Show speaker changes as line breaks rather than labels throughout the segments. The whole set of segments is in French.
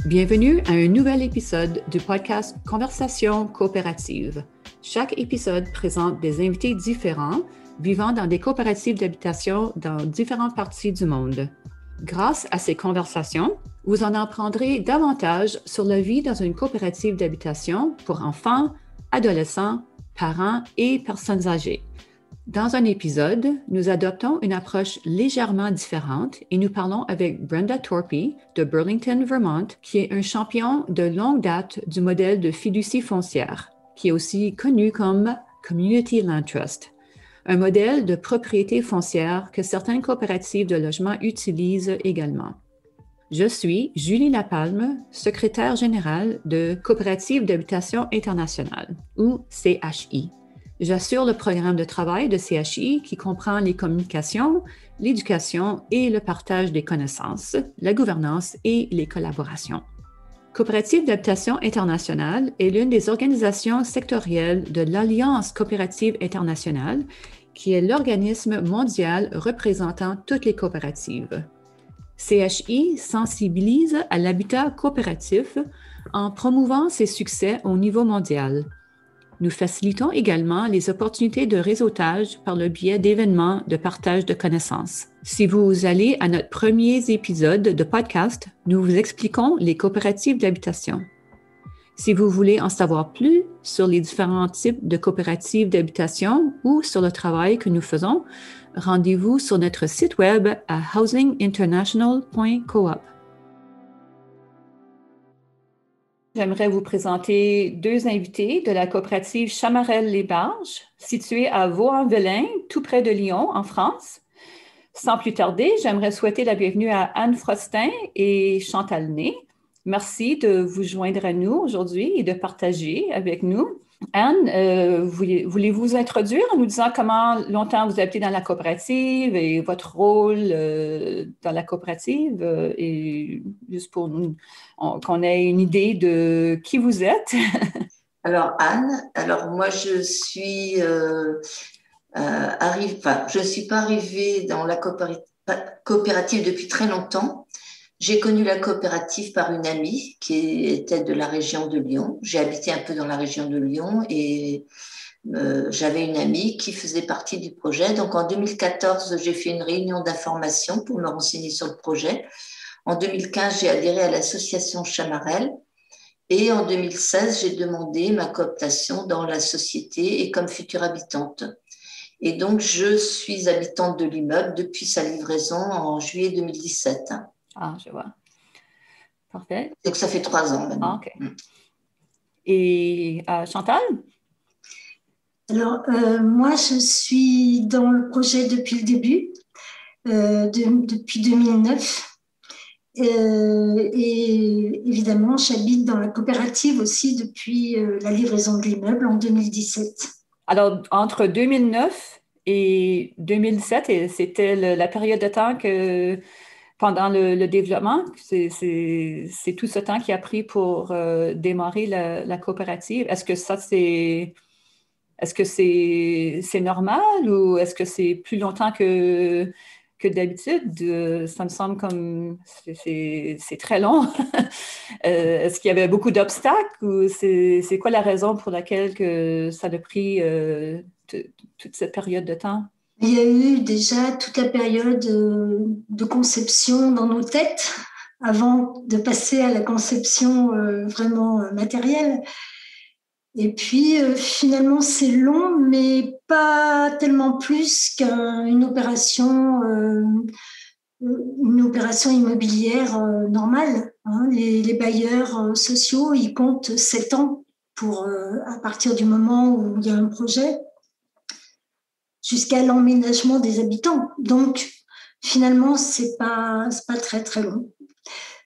Bienvenue à un nouvel épisode du podcast Conversations coopératives. Chaque épisode présente des invités différents vivant dans des coopératives d'habitation dans différentes parties du monde. Grâce à ces conversations, vous en apprendrez davantage sur la vie dans une coopérative d'habitation pour enfants, adolescents, parents et personnes âgées. Dans un épisode, nous adoptons une approche légèrement différente et nous parlons avec Brenda Torpy de Burlington, Vermont, qui est un champion de longue date du modèle de fiducie foncière, qui est aussi connu comme Community Land Trust, un modèle de propriété foncière que certaines coopératives de logement utilisent également. Je suis Julie Lapalme, secrétaire générale de Coopérative d'habitation internationale, ou CHI. J'assure le programme de travail de CHI qui comprend les communications, l'éducation et le partage des connaissances, la gouvernance et les collaborations. Coopérative d'habitation internationale est l'une des organisations sectorielles de l'Alliance coopérative internationale, qui est l'organisme mondial représentant toutes les coopératives. CHI sensibilise à l'habitat coopératif en promouvant ses succès au niveau mondial. Nous facilitons également les opportunités de réseautage par le biais d'événements de partage de connaissances. Si vous allez à notre premier épisode de podcast, nous vous expliquons les coopératives d'habitation. Si vous voulez en savoir plus sur les différents types de coopératives d'habitation ou sur le travail que nous faisons, rendez-vous sur notre site web à housinginternational.coop. J'aimerais vous présenter deux invités de la coopérative Chamarel-les-Barges, située à Vaux-en-Velin, tout près de Lyon, en France. Sans plus tarder, j'aimerais souhaiter la bienvenue à Anne Frostin et Chantal Ney. Merci de vous joindre à nous aujourd'hui et de partager avec nous. Anne, voulez-vous vous introduire en nous disant comment longtemps vous habitez dans la coopérative et votre rôle dans la coopérative et juste pour qu'on ait une idée de qui vous êtes.
Alors Anne, moi je suis je suis pas arrivée dans la coopérative depuis très longtemps. J'ai connu la coopérative par une amie qui était de la région de Lyon. J'ai habité un peu dans la région de Lyon et j'avais une amie qui faisait partie du projet. Donc en 2014, j'ai fait une réunion d'information pour me renseigner sur le projet. En 2015, j'ai adhéré à l'association Chamarel. Et en 2016, j'ai demandé ma cooptation dans la société et comme future habitante. Et donc, je suis habitante de l'immeuble depuis sa livraison en juillet 2017.
Ah, je vois. Parfait.
Donc, ça fait 3 ans maintenant.
Ah, OK. Et Chantal?
Alors, moi, je suis dans le projet depuis le début, depuis 2009. Et évidemment, j'habite dans la coopérative aussi depuis la livraison de l'immeuble en 2017.
Alors, entre 2009 et 2007, c'était la période de temps que, pendant le développement, c'est tout ce temps qui a pris pour démarrer la coopérative. Est-ce que c'est normal ou est-ce que c'est plus longtemps que d'habitude? Ça me semble comme c'est très long. Est-ce qu'il y avait beaucoup d'obstacles ou c'est quoi la raison pour laquelle que ça a pris toute cette période de temps?
Il y a eu déjà toute la période de conception dans nos têtes avant de passer à la conception vraiment matérielle. Et puis, finalement, c'est long, mais pas tellement plus qu'une opération immobilière normale. Hein. Les bailleurs sociaux, ils comptent 7 ans à partir du moment où il y a un projet jusqu'à l'emménagement des habitants. Donc, finalement, c'est pas très, très long.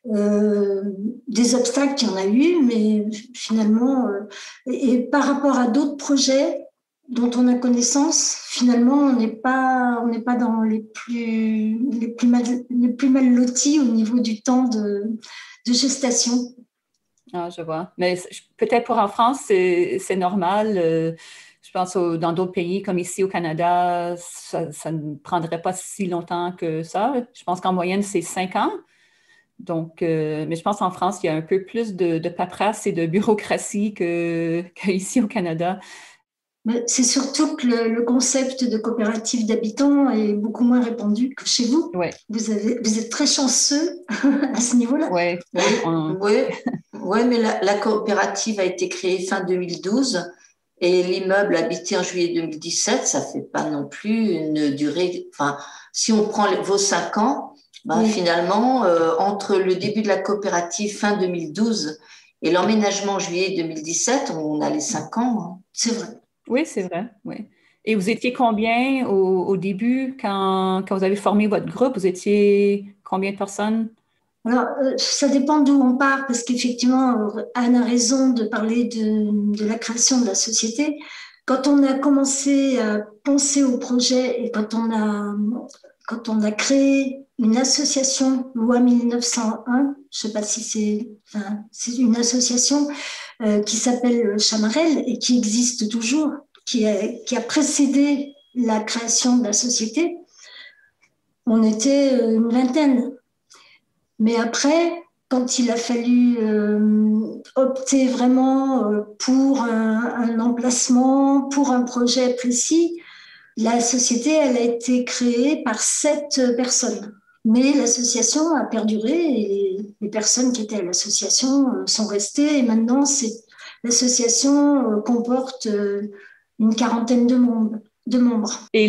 Des obstacles, il y en a eu, mais finalement, et par rapport à d'autres projets dont on a connaissance, finalement, on n'est pas dans les plus mal lotis au niveau du temps de gestation.
Ah, je vois. Mais peut-être pour en France, c'est normal. Je pense dans d'autres pays, comme ici au Canada, ça ne prendrait pas si longtemps que ça. Je pense qu'en moyenne, c'est 5 ans. Donc, mais je pense qu'en France, il y a un peu plus de paperasse et de bureaucratie qu'ici au Canada.
Mais c'est surtout que le concept de coopérative d'habitants est beaucoup moins répandu que chez vous.
Oui,
Vous êtes très chanceux à ce niveau-là.
oui,
Oui, oui, oui, mais la coopérative a été créée fin 2012 et l'immeuble habité en juillet 2017, ça fait pas non plus une durée. Enfin, si on prend vos 5 ans, ben
Oui.
finalement, entre le début de la coopérative fin 2012 et l'emménagement en juillet 2017, on a les 5 ans, hein.
C'est vrai.
oui, c'est vrai, oui. Et vous étiez combien au début quand vous avez formé votre groupe? Vous étiez combien de personnes?
Alors, ça dépend d'où on part, parce qu'effectivement, Anne a raison de parler de la création de la société. Quand on a commencé à penser au projet et quand on a créé une association, loi 1901, je ne sais pas si c'est une association qui s'appelle Chamarel et qui existe toujours, qui a précédé la création de la société, on était une vingtaine. Mais après, quand il a fallu opter vraiment pour un emplacement, pour un projet précis, la société, elle a été créée par 7 personnes. Mais l'association a perduré et les personnes qui étaient à l'association sont restées. Et maintenant, l'association comporte une quarantaine de membres.
Et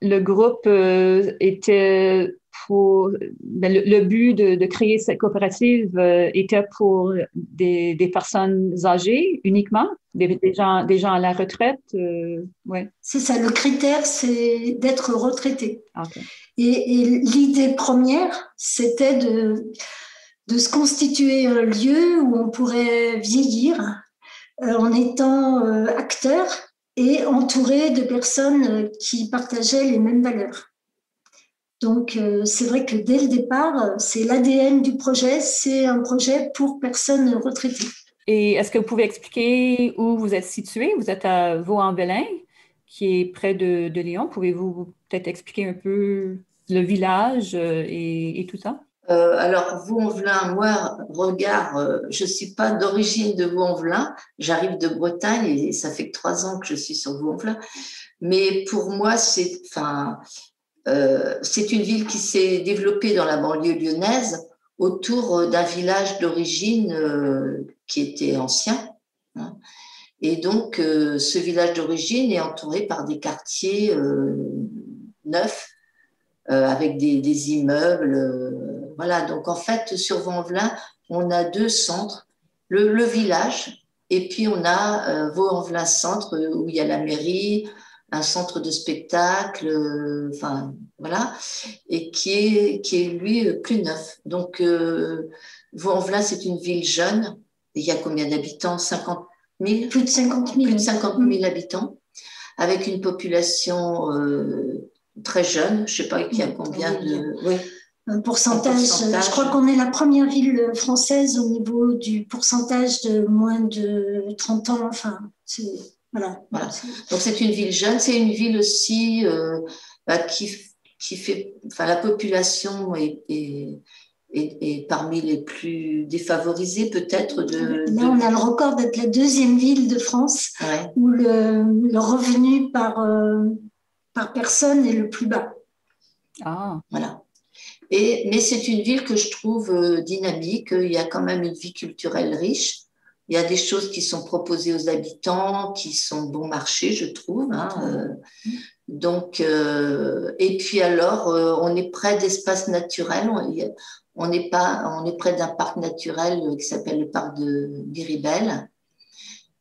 le groupe était pour le but de créer cette coopérative était pour des personnes âgées uniquement, des gens à la retraite. Ouais.
C'est ça, le critère, c'est d'être retraité.
Okay.
Et l'idée première, c'était de se constituer un lieu où on pourrait vieillir en étant acteur et entouré de personnes qui partageaient les mêmes valeurs. Donc, c'est vrai que dès le départ, c'est l'ADN du projet, c'est un projet pour personnes retraitées.
Et est-ce que vous pouvez expliquer où vous êtes situé? Vous êtes à Vaux-en-Velin, qui est près de Lyon. Pouvez-vous peut-être expliquer un peu le village et tout ça?
Alors, Vaux-en-Velin, moi, je suis pas d'origine de Vaux-en-Velin, j'arrive de Bretagne et ça fait que 3 ans que je suis sur Vaux-en-Velin. Mais pour moi, c'est une ville qui s'est développée dans la banlieue lyonnaise autour d'un village d'origine qui était ancien, hein. Et donc, ce village d'origine est entouré par des quartiers neufs avec des immeubles. Voilà, donc en fait, sur Vaux-en-Velin, on a 2 centres, le village, et puis on a Vaux-en-Velin Centre, où il y a la mairie, un centre de spectacle, enfin, voilà, et qui est lui, plus neuf. Donc, Vaux-en-Velin, c'est une ville jeune. Il y a combien d'habitants? 50 000?
Plus de 50 000.
Plus de 50 000 habitants, avec une population très jeune. Je ne sais pas qui a combien de... Oui.
Un pourcentage. Je crois qu'on est la première ville française au niveau du pourcentage de moins de 30 ans. Enfin, voilà.
Donc, c'est une ville jeune. C'est une ville aussi qui fait... Enfin, la population est parmi les plus défavorisées, peut-être.
Là, on a le record d'être la 2e ville de France où le revenu par personne est le plus bas.
Ah.
Voilà. Mais c'est une ville que je trouve dynamique. Il y a quand même une vie culturelle riche. Il y a des choses qui sont proposées aux habitants, qui sont bon marché, je trouve, hein. Donc, et puis alors, on est près d'espaces naturels. On est près d'un parc naturel qui s'appelle le parc de Miribel.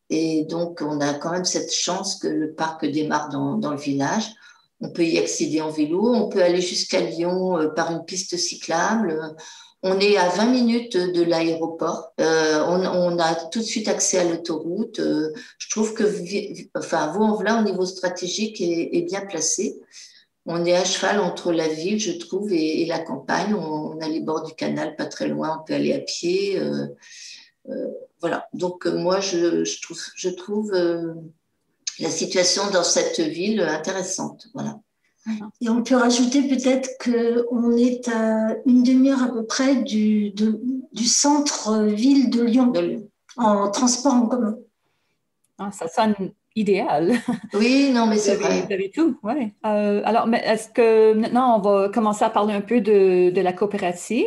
Et donc, on a quand même cette chance que le parc démarre dans le village. On peut y accéder en vélo, on peut aller jusqu'à Lyon par une piste cyclable. On est à 20 minutes de l'aéroport. On a tout de suite accès à l'autoroute. Je trouve que Vaux-en-Velin, au niveau stratégique, est bien placé. On est à cheval entre la ville, je trouve, et la campagne. On a les bords du canal pas très loin, on peut aller à pied. Voilà. Donc, moi, je trouve la situation dans cette ville intéressante. Voilà.
Et on peut rajouter peut-être qu'on est à une demi-heure à peu près du centre-ville de Lyon, en transport en commun.
Ça sonne idéal.
Oui, non, mais c'est
Vous
vrai.
avez tout, oui. Alors, mais est-ce que maintenant, on va commencer à parler un peu de la coopérative?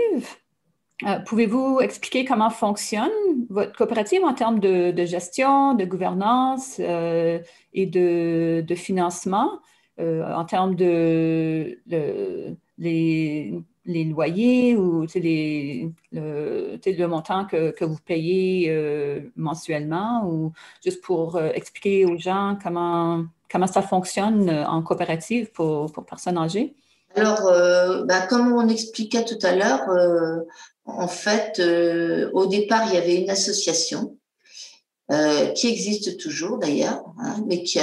Pouvez-vous expliquer comment fonctionne votre coopérative en termes de gestion, de gouvernance et de financement, en termes les loyers ou le montant que vous payez mensuellement, ou juste pour expliquer aux gens comment ça fonctionne en coopérative pour personnes âgées?
Alors, comme on expliquait tout à l'heure, en fait, au départ, il y avait une association qui existe toujours d'ailleurs, hein, mais qui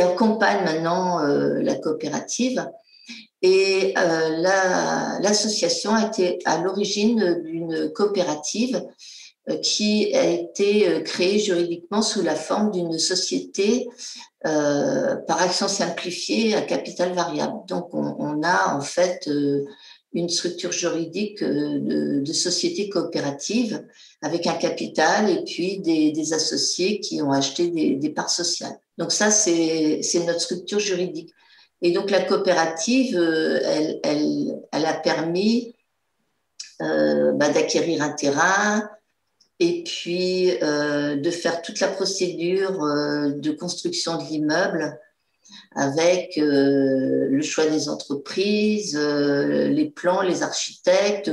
accompagne maintenant la coopérative. Et l'association a été à l'origine d'une coopérative qui a été créée juridiquement sous la forme d'une société par action simplifiée à capital variable. Donc, on a en fait une structure juridique de société coopérative avec un capital et puis des associés qui ont acheté des parts sociales. Donc ça, c'est notre structure juridique. Et donc la coopérative, elle a permis d'acquérir un terrain, et puis de faire toute la procédure de construction de l'immeuble avec le choix des entreprises, les plans, les architectes,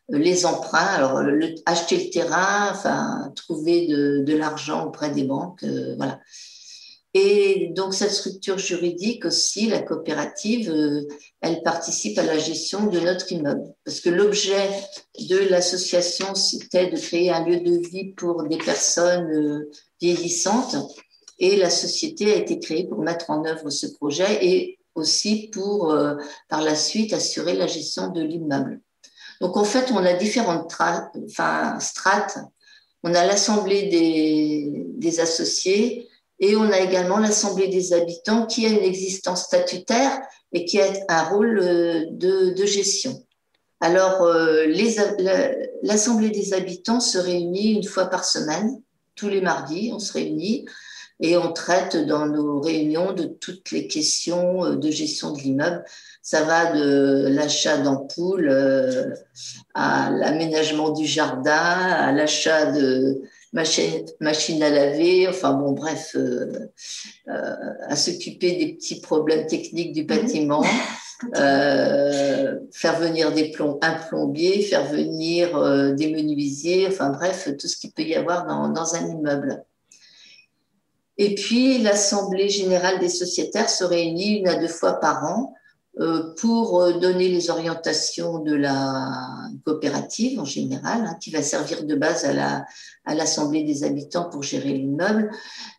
les emprunts. Alors, acheter le terrain, enfin, trouver de l'argent auprès des banques, voilà. Et donc, cette structure juridique aussi, la coopérative, elle participe à la gestion de notre immeuble. Parce que l'objet de l'association, c'était de créer un lieu de vie pour des personnes vieillissantes. Et la société a été créée pour mettre en œuvre ce projet et aussi pour, par la suite, assurer la gestion de l'immeuble. Donc, en fait, on a différentes strates. On a l'assemblée des associés et on a également l'assemblée des habitants qui a une existence statutaire et qui a un rôle de gestion. Alors, l'assemblée des habitants se réunit une fois par semaine, tous les mardis, on se réunit et on traite dans nos réunions de toutes les questions de gestion de l'immeuble. Ça va de l'achat d'ampoules à l'aménagement du jardin, à l'achat de machines à laver, enfin bon, bref, à s'occuper des petits problèmes techniques du bâtiment, faire venir un plombier, faire venir des menuisiers, enfin bref, tout ce qu'il peut y avoir dans un immeuble. Et puis, l'Assemblée générale des sociétaires se réunit 1 à 2 fois par an pour donner les orientations de la coopérative en général, hein, qui va servir de base à l'Assemblée des habitants pour gérer l'immeuble.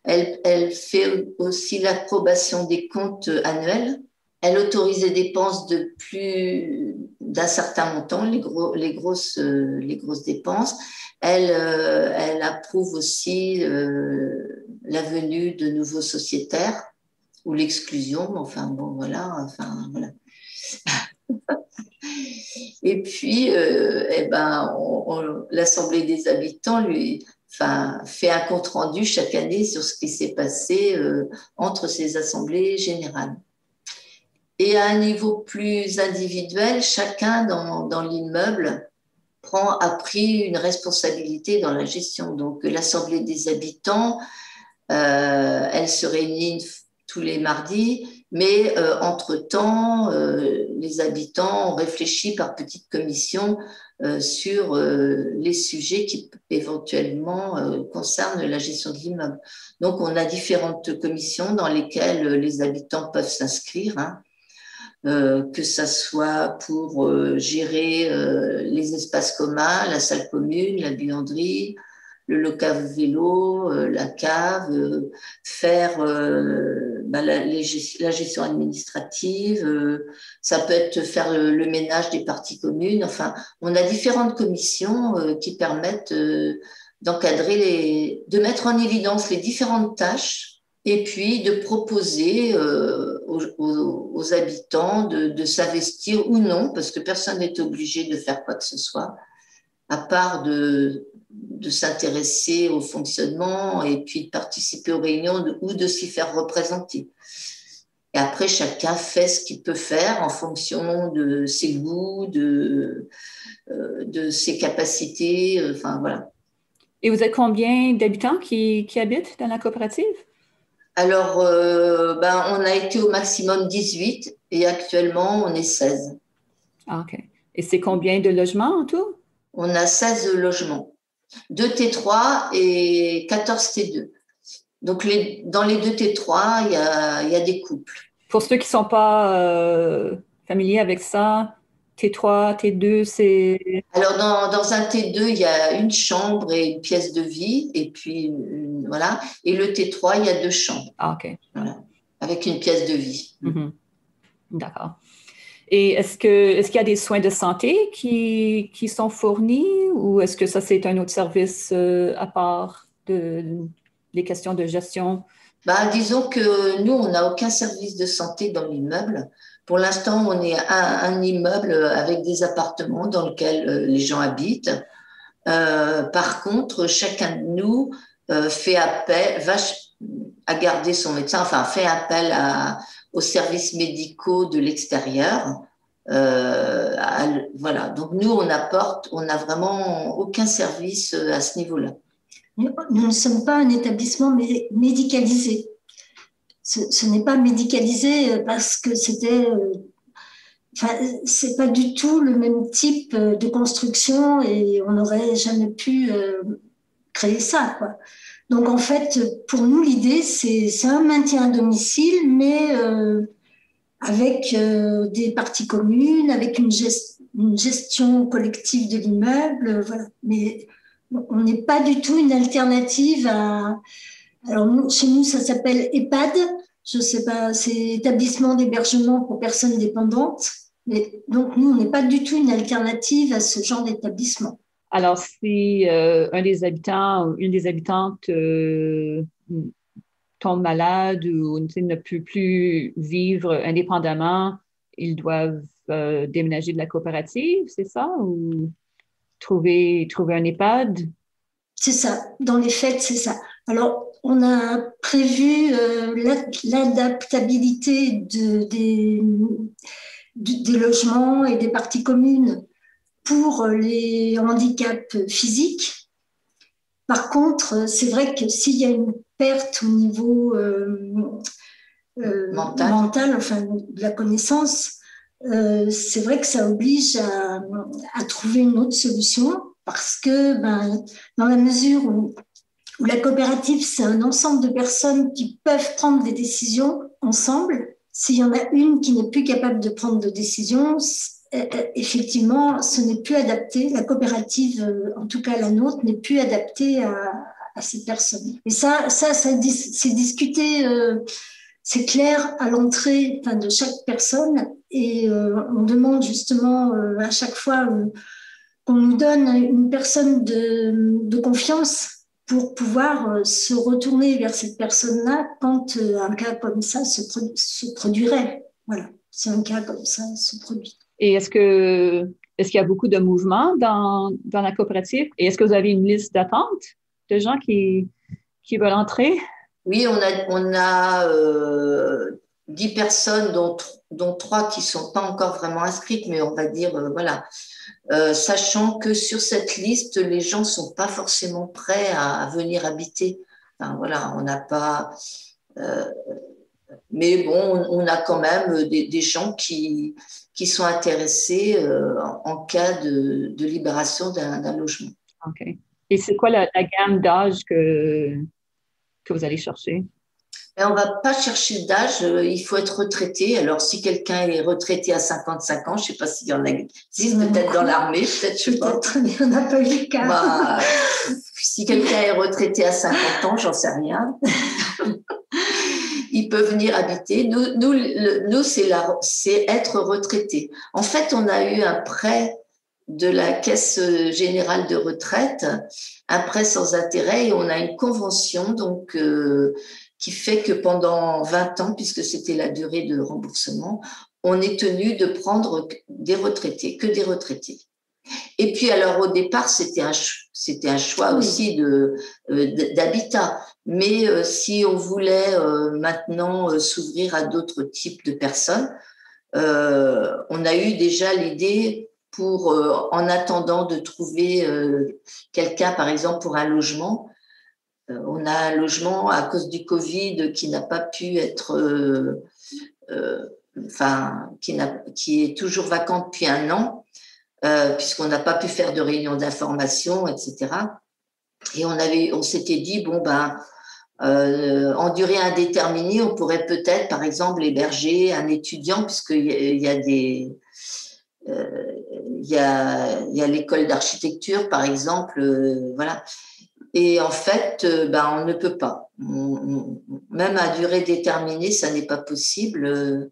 Elle fait aussi l'approbation des comptes annuels. Elle autorise les dépenses de plus d'un certain montant, les grosses dépenses. Elle approuve aussi la venue de nouveaux sociétaires ou l'exclusion, enfin bon, voilà. Et puis, l'Assemblée des habitants fait un compte-rendu chaque année sur ce qui s'est passé entre ces assemblées générales. Et à un niveau plus individuel, chacun dans l'immeuble a pris une responsabilité dans la gestion. Donc, l'Assemblée des habitants, elle se réunit tous les mardis, mais entre-temps, les habitants ont réfléchi par petites commissions sur les sujets qui éventuellement concernent la gestion de l'immeuble. Donc, on a différentes commissions dans lesquelles les habitants peuvent s'inscrire, hein. Que ça soit pour gérer les espaces communs, la salle commune, la buanderie, le local vélo, la cave, faire la gestion administrative, ça peut être faire le ménage des parties communes. Enfin, on a différentes commissions qui permettent de mettre en évidence les différentes tâches et puis de proposer aux habitants de s'investir ou non, parce que personne n'est obligé de faire quoi que ce soit, à part de s'intéresser au fonctionnement et puis de participer aux réunions ou de s'y faire représenter. Et après, chacun fait ce qu'il peut faire en fonction de ses goûts, de ses capacités, enfin voilà.
Et vous êtes combien d'habitants qui habitent dans la coopérative?
Alors, on a été au maximum 18 et actuellement, on est 16.
Ah, OK. Et c'est combien de logements en tout?
On a 16 logements, 2 T3 et 14 T2. Donc, dans les 2 T3, il y a des couples.
Pour ceux qui ne sont pas familiers avec ça, T3, T2, c'est...
Alors, dans un T2, il y a une chambre et une pièce de vie, et puis, voilà. Et le T3, il y a 2 chambres.
Ah, OK.
Voilà, avec une pièce de vie.
Mm-hmm. D'accord. Et est-ce qu'il y a des soins de santé qui sont fournis ou est-ce que ça, c'est un autre service à part les questions de gestion?
Disons que nous, on n'a aucun service de santé dans l'immeuble. Pour l'instant, on est un immeuble avec des appartements dans lesquels les gens habitent. Par contre, chacun de nous fait appel, va à garder son médecin, enfin fait appel aux services médicaux de l'extérieur. Voilà. Donc nous, on n'a vraiment aucun service à ce niveau-là.
Nous ne sommes pas un établissement médicalisé. Ce n'est pas médicalisé parce que c'est pas du tout le même type de construction et on n'aurait jamais pu créer ça, quoi. Donc en fait, pour nous, l'idée, c'est un maintien à domicile, mais avec des parties communes, avec une gestion collective de l'immeuble, voilà. Mais on n'est pas du tout une alternative à... Alors chez nous, ça s'appelle EHPAD, je ne sais pas, c'est établissement d'hébergement pour personnes dépendantes. Mais, donc nous, on n'est pas du tout une alternative à ce genre d'établissement.
Alors, si un des habitants ou une des habitantes tombe malade ou ne peut plus vivre indépendamment, ils doivent déménager de la coopérative, c'est ça? Ou trouver un EHPAD?
C'est ça. Dans les faits, c'est ça. Alors, on a prévu l'adaptabilité des logements et des parties communes pour les handicaps physiques. Par contre, c'est vrai que s'il y a une perte au niveau mental, enfin de la connaissance, c'est vrai que ça oblige à trouver une autre solution parce que dans la mesure où la coopérative, c'est un ensemble de personnes qui peuvent prendre des décisions ensemble. S'il y en a une qui n'est plus capable de prendre de décisions, effectivement, ce n'est plus adapté. La coopérative, en tout cas la nôtre, n'est plus adaptée à ces personnes. Et ça c'est discuté, c'est clair à l'entrée de chaque personne. Et on demande justement à chaque fois qu'on nous donne une personne de confiance pour pouvoir se retourner vers cette personne-là quand un cas comme ça se produirait. Voilà, si un cas comme ça se produit.
Et est-ce qu'il y a beaucoup de mouvements dans la coopérative? Et est-ce que vous avez une liste d'attente de gens qui veulent entrer?
Oui, on a 10 personnes, dont 3 qui ne sont pas encore vraiment inscrites, mais on va dire, voilà. Sachant que sur cette liste, les gens ne sont pas forcément prêts à venir habiter. Enfin, voilà, on n'a pas... mais bon, on a quand même des gens qui sont intéressés en cas de libération d'un logement.
OK. Et c'est quoi la gamme d'âge que vous allez chercher?
Et on ne va pas chercher d'âge, il faut être retraité. Alors, si quelqu'un est retraité à 55 ans, je ne sais pas s'il y en existe, peut-être dans l'armée, peut-être, je ne sais pas.
Mais on n'a pas eu le cas.
Si quelqu'un est retraité à 50 ans, j'en sais rien. Il peut venir habiter. Nous c'est être retraité. En fait, on a eu un prêt de la Caisse générale de retraite, un prêt sans intérêt, et on a une convention donc qui fait que pendant 20 ans, puisque c'était la durée de remboursement, on est tenu de prendre des retraités, que des retraités. Et puis, alors, au départ, c'était un choix aussi d'habitat. Mais si on voulait maintenant s'ouvrir à d'autres types de personnes, on a eu déjà l'idée pour, en attendant de trouver quelqu'un, par exemple, pour un logement. On a un logement à cause du Covid qui n'a pas pu être, qui est toujours vacant depuis 1 an, puisqu'on n'a pas pu faire de réunion d'information, etc. Et on s'était dit, bon, en durée indéterminée, on pourrait peut-être, par exemple, héberger un étudiant, puisqu'il y a l'école d'architecture, par exemple, voilà. Et en fait, on ne peut pas. Même à durée déterminée, ça n'est pas possible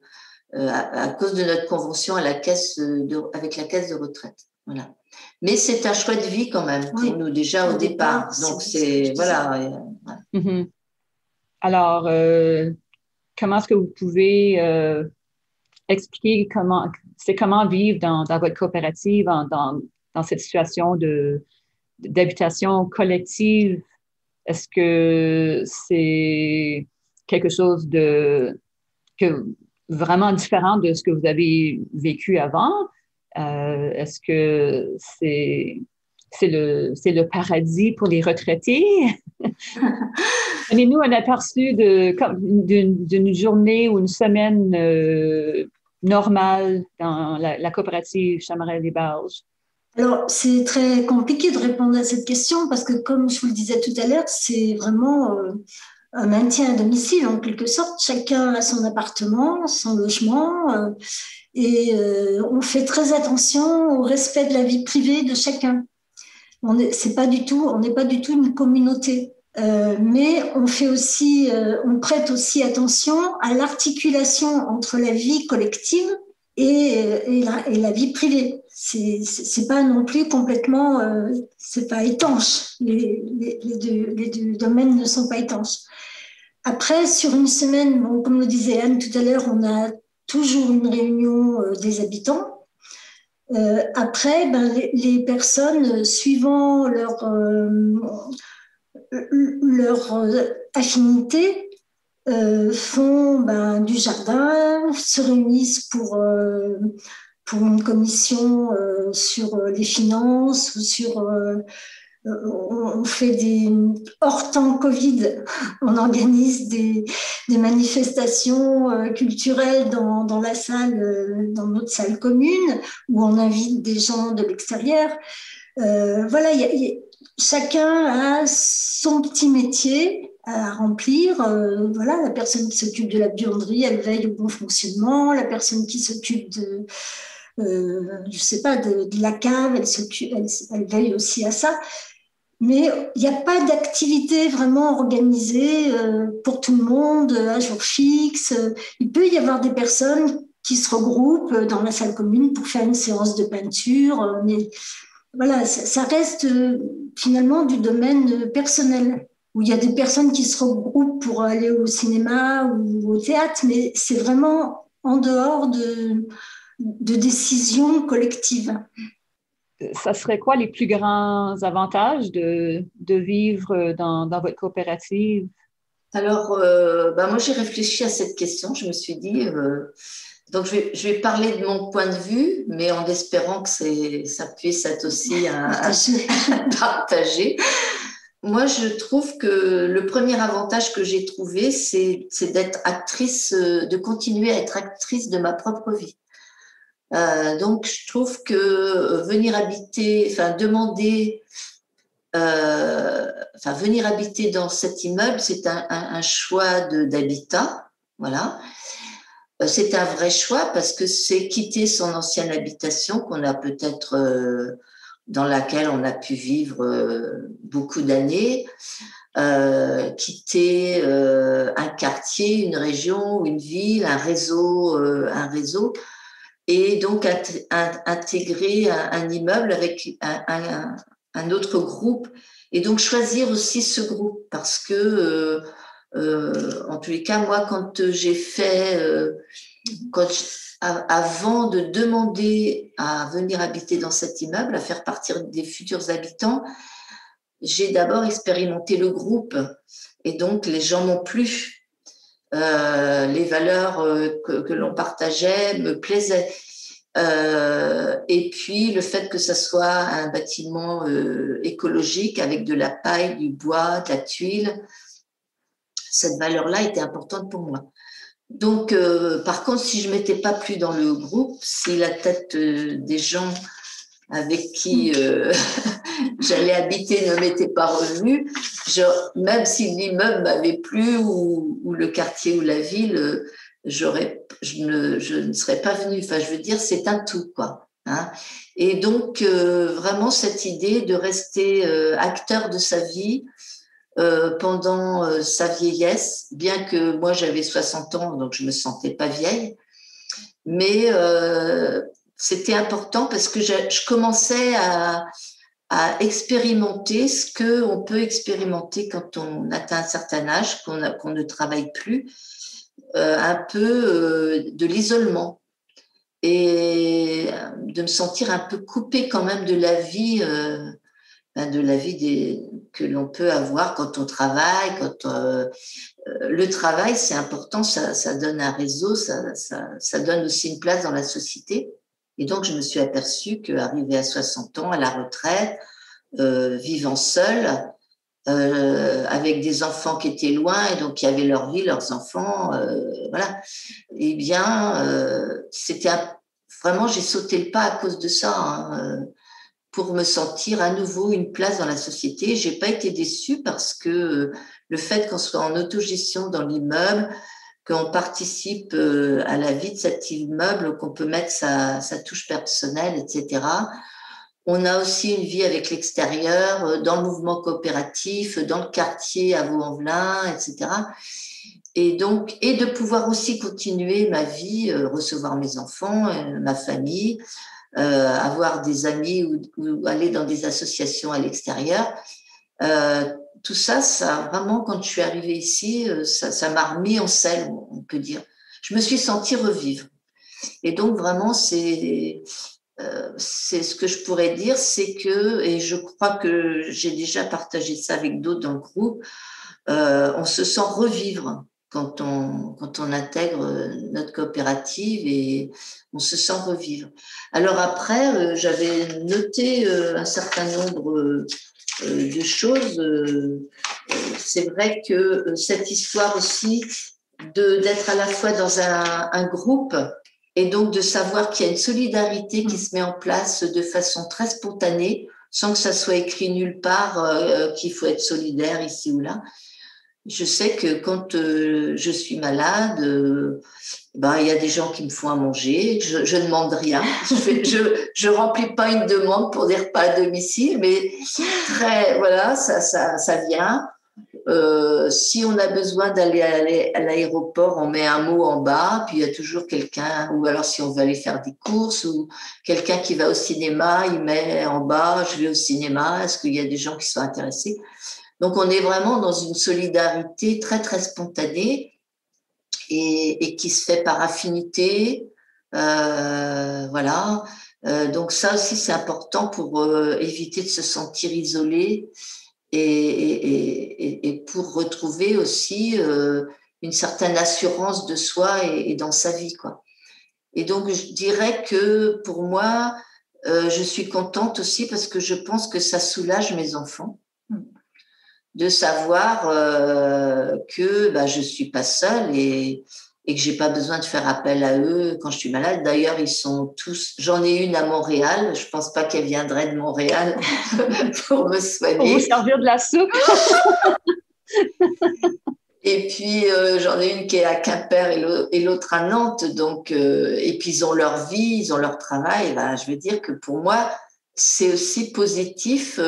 à cause de notre convention avec la caisse de retraite. Voilà. Mais c'est un choix de vie quand même pour nous déjà au départ. Donc c'est voilà.
Mm-hmm. Alors, comment est-ce que vous pouvez expliquer comment vivre dans votre coopérative dans cette situation d'habitation collective? Est-ce que c'est quelque chose vraiment différent de ce que vous avez vécu avant? Est-ce que c'est le paradis pour les retraités? Donnez-nous un aperçu d'une journée ou une semaine normale dans la coopérative Chamarel-les-Barges.
Alors, c'est très compliqué de répondre à cette question parce que, comme je vous le disais tout à l'heure, c'est vraiment un maintien à domicile en quelque sorte. Chacun a son appartement, son logement et on fait très attention au respect de la vie privée de chacun. On n'est pas du tout une communauté. Mais on prête aussi attention à l'articulation entre la vie collective et la vie privée. C'est pas non plus complètement, c'est pas étanche. Les deux domaines ne sont pas étanches. Après, sur une semaine, bon, comme le disait Anne tout à l'heure, on a toujours une réunion des habitants. Après, les personnes, suivant leur affinité, font du jardin, se réunissent pour une commission sur les finances ou on fait hors temps Covid, on organise des manifestations culturelles dans la salle, dans notre salle commune, où on invite des gens de l'extérieur. Voilà, chacun a son petit métier à remplir. Voilà, la personne qui s'occupe de la buanderie, elle veille au bon fonctionnement. La personne qui s'occupe de la cave, elle veille aussi à ça. Mais il n'y a pas d'activité vraiment organisée pour tout le monde à jour fixe. Il peut y avoir des personnes qui se regroupent dans la salle commune pour faire une séance de peinture, mais voilà, ça reste finalement du domaine personnel, où il y a des personnes qui se regroupent pour aller au cinéma ou au théâtre, mais c'est vraiment en dehors de décisions collectives.
Ça serait quoi les plus grands avantages de vivre dans votre coopérative?
Alors, moi, j'ai réfléchi à cette question. Je me suis dit, donc je vais parler de mon point de vue, mais en espérant que ça puisse être aussi partagé. Moi, je trouve que le premier avantage que j'ai trouvé, c'est d'être actrice, de continuer à être actrice de ma propre vie. Donc, je trouve que venir habiter dans cet immeuble, c'est un choix d'habitat, voilà. C'est un vrai choix parce que c'est quitter son ancienne habitation qu'on a peut-être dans laquelle on a pu vivre beaucoup d'années, quitter un quartier, une région, une ville, un réseau, et donc intégrer un immeuble avec un autre groupe, et donc choisir aussi ce groupe parce que En tous les cas, moi, quand j'ai fait, avant de demander à venir habiter dans cet immeuble, à faire partir des futurs habitants, j'ai d'abord expérimenté le groupe. Et donc, les gens m'ont plu. Les valeurs que l'on partageait me plaisaient. Et puis, le fait que ça soit un bâtiment écologique avec de la paille, du bois, de la tuile, cette valeur-là était importante pour moi. Donc, par contre, si je ne m'étais pas plu dans le groupe, si la tête des gens avec qui j'allais habiter ne m'était pas revenue, même si l'immeuble m'avait plu ou le quartier ou la ville, je ne serais pas venue. Enfin, je veux dire, c'est un tout, quoi. Hein. Et donc, vraiment, cette idée de rester acteur de sa vie pendant sa vieillesse, bien que moi, j'avais 60 ans, donc je ne me sentais pas vieille, mais c'était important parce que je commençais à expérimenter ce qu'on peut expérimenter quand on atteint un certain âge, qu'on ne travaille plus, un peu de l'isolement et de me sentir un peu coupée quand même de la vie que l'on peut avoir quand on travaille. Le travail, c'est important, ça donne un réseau, ça donne aussi une place dans la société. Et donc, je me suis aperçue qu'arrivée à 60 ans, à la retraite, vivant seule, avec des enfants qui étaient loin et donc qui avaient leur vie, leurs enfants, voilà. Eh bien, vraiment, j'ai sauté le pas à cause de ça, hein, pour me sentir à nouveau une place dans la société. J'ai pas été déçue parce que le fait qu'on soit en autogestion dans l'immeuble, qu'on participe à la vie de cet immeuble, qu'on peut mettre sa touche personnelle, etc. On a aussi une vie avec l'extérieur, dans le mouvement coopératif, dans le quartier à Vaux-en-Velin, etc. Et donc, et de pouvoir aussi continuer ma vie, recevoir mes enfants, ma famille, avoir des amis ou aller dans des associations à l'extérieur. Tout ça, vraiment, quand je suis arrivée ici, ça m'a remis en selle, on peut dire. Je me suis sentie revivre. Et donc, vraiment, c'est ce que je pourrais dire, c'est que, et je crois que j'ai déjà partagé ça avec d'autres dans le groupe, on se sent revivre quand on intègre notre coopérative et on se sent revivre. Alors après, j'avais noté un certain nombre de choses. C'est vrai que cette histoire aussi d'être à la fois dans un groupe et donc de savoir qu'il y a une solidarité qui se met en place de façon très spontanée, sans que ça soit écrit nulle part qu'il faut être solidaire ici ou là. Je sais que quand je suis malade, il y a des gens qui me font à manger. Je ne demande rien. Je remplis pas une demande pour des repas à domicile, mais voilà, ça vient. Si on a besoin d'aller à l'aéroport, on met un mot en bas, puis il y a toujours quelqu'un, ou alors si on veut aller faire des courses, ou quelqu'un qui va au cinéma, il met en bas, je vais au cinéma, est-ce qu'il y a des gens qui sont intéressés? Donc on est vraiment dans une solidarité très très spontanée et qui se fait par affinité, voilà. Donc ça aussi c'est important pour éviter de se sentir isolé et pour retrouver aussi une certaine assurance de soi et dans sa vie, quoi. Et donc, je dirais que pour moi, je suis contente aussi parce que je pense que ça soulage mes enfants de savoir que je suis pas seule et que j'ai pas besoin de faire appel à eux quand je suis malade. D'ailleurs, ils sont tous. J'en ai une à Montréal. Je pense pas qu'elle viendrait de Montréal pour me soigner.
Pour vous servir de la soupe.
Et puis j'en ai une qui est à Quimper et l'autre à Nantes. Donc et puis ils ont leur vie, ils ont leur travail. Je veux dire que pour moi, c'est aussi positif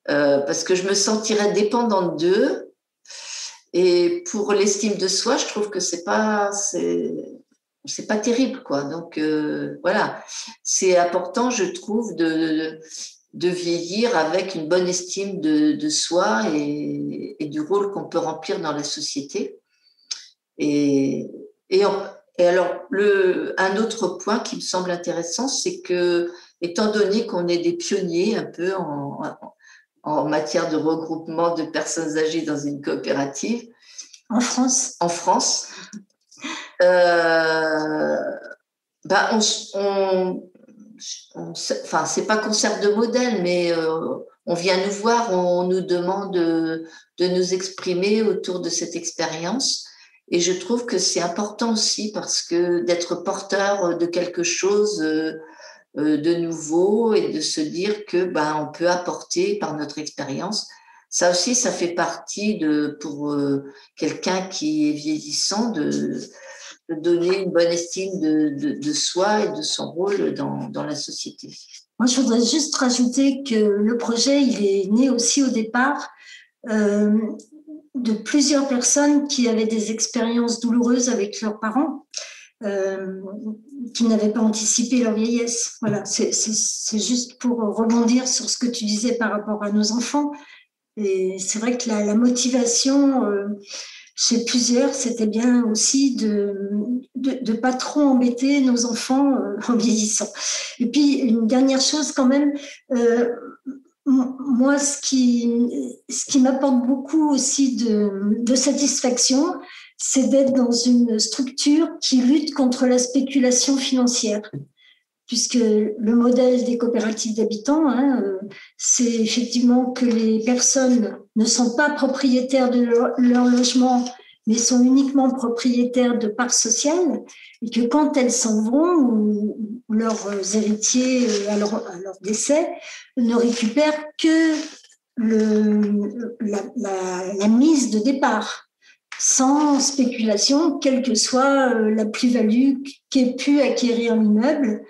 parce que je me sentirais dépendante d'eux. Et pour l'estime de soi, je trouve que c'est pas terrible, quoi. Donc voilà, c'est important, je trouve, de vieillir avec une bonne estime de soi et du rôle qu'on peut remplir dans la société. Et alors, un autre point qui me semble intéressant, c'est que, étant donné qu'on est des pionniers un peu en matière de regroupement de personnes âgées dans une coopérative.
En France.
En France. Enfin, c'est pas qu'on sert de modèle, mais on vient nous voir, on nous demande de nous exprimer autour de cette expérience. Et je trouve que c'est important aussi parce que d'être porteur de quelque chose de nouveau et de se dire que on peut apporter par notre expérience. Ça aussi, ça fait partie pour quelqu'un qui est vieillissant de donner une bonne estime de soi et de son rôle dans la société.
Moi, je voudrais juste rajouter que le projet, il est né aussi au départ de plusieurs personnes qui avaient des expériences douloureuses avec leurs parents, qui n'avaient pas anticipé leur vieillesse. Voilà, c'est juste pour rebondir sur ce que tu disais par rapport à nos enfants. Et c'est vrai que la motivation chez plusieurs, c'était bien aussi de pas trop embêter nos enfants en vieillissant. Et puis, une dernière chose quand même, moi, ce qui m'apporte beaucoup aussi de satisfaction, c'est d'être dans une structure qui lutte contre la spéculation financière. Puisque le modèle des coopératives d'habitants, c'est effectivement que les personnes ne sont pas propriétaires de leur logement, mais sont uniquement propriétaires de parts sociales, et que quand elles s'en vont, ou leurs héritiers à leur décès ne récupèrent que la mise de départ, sans spéculation, quelle que soit la plus-value qu'ait pu acquérir l'immeuble.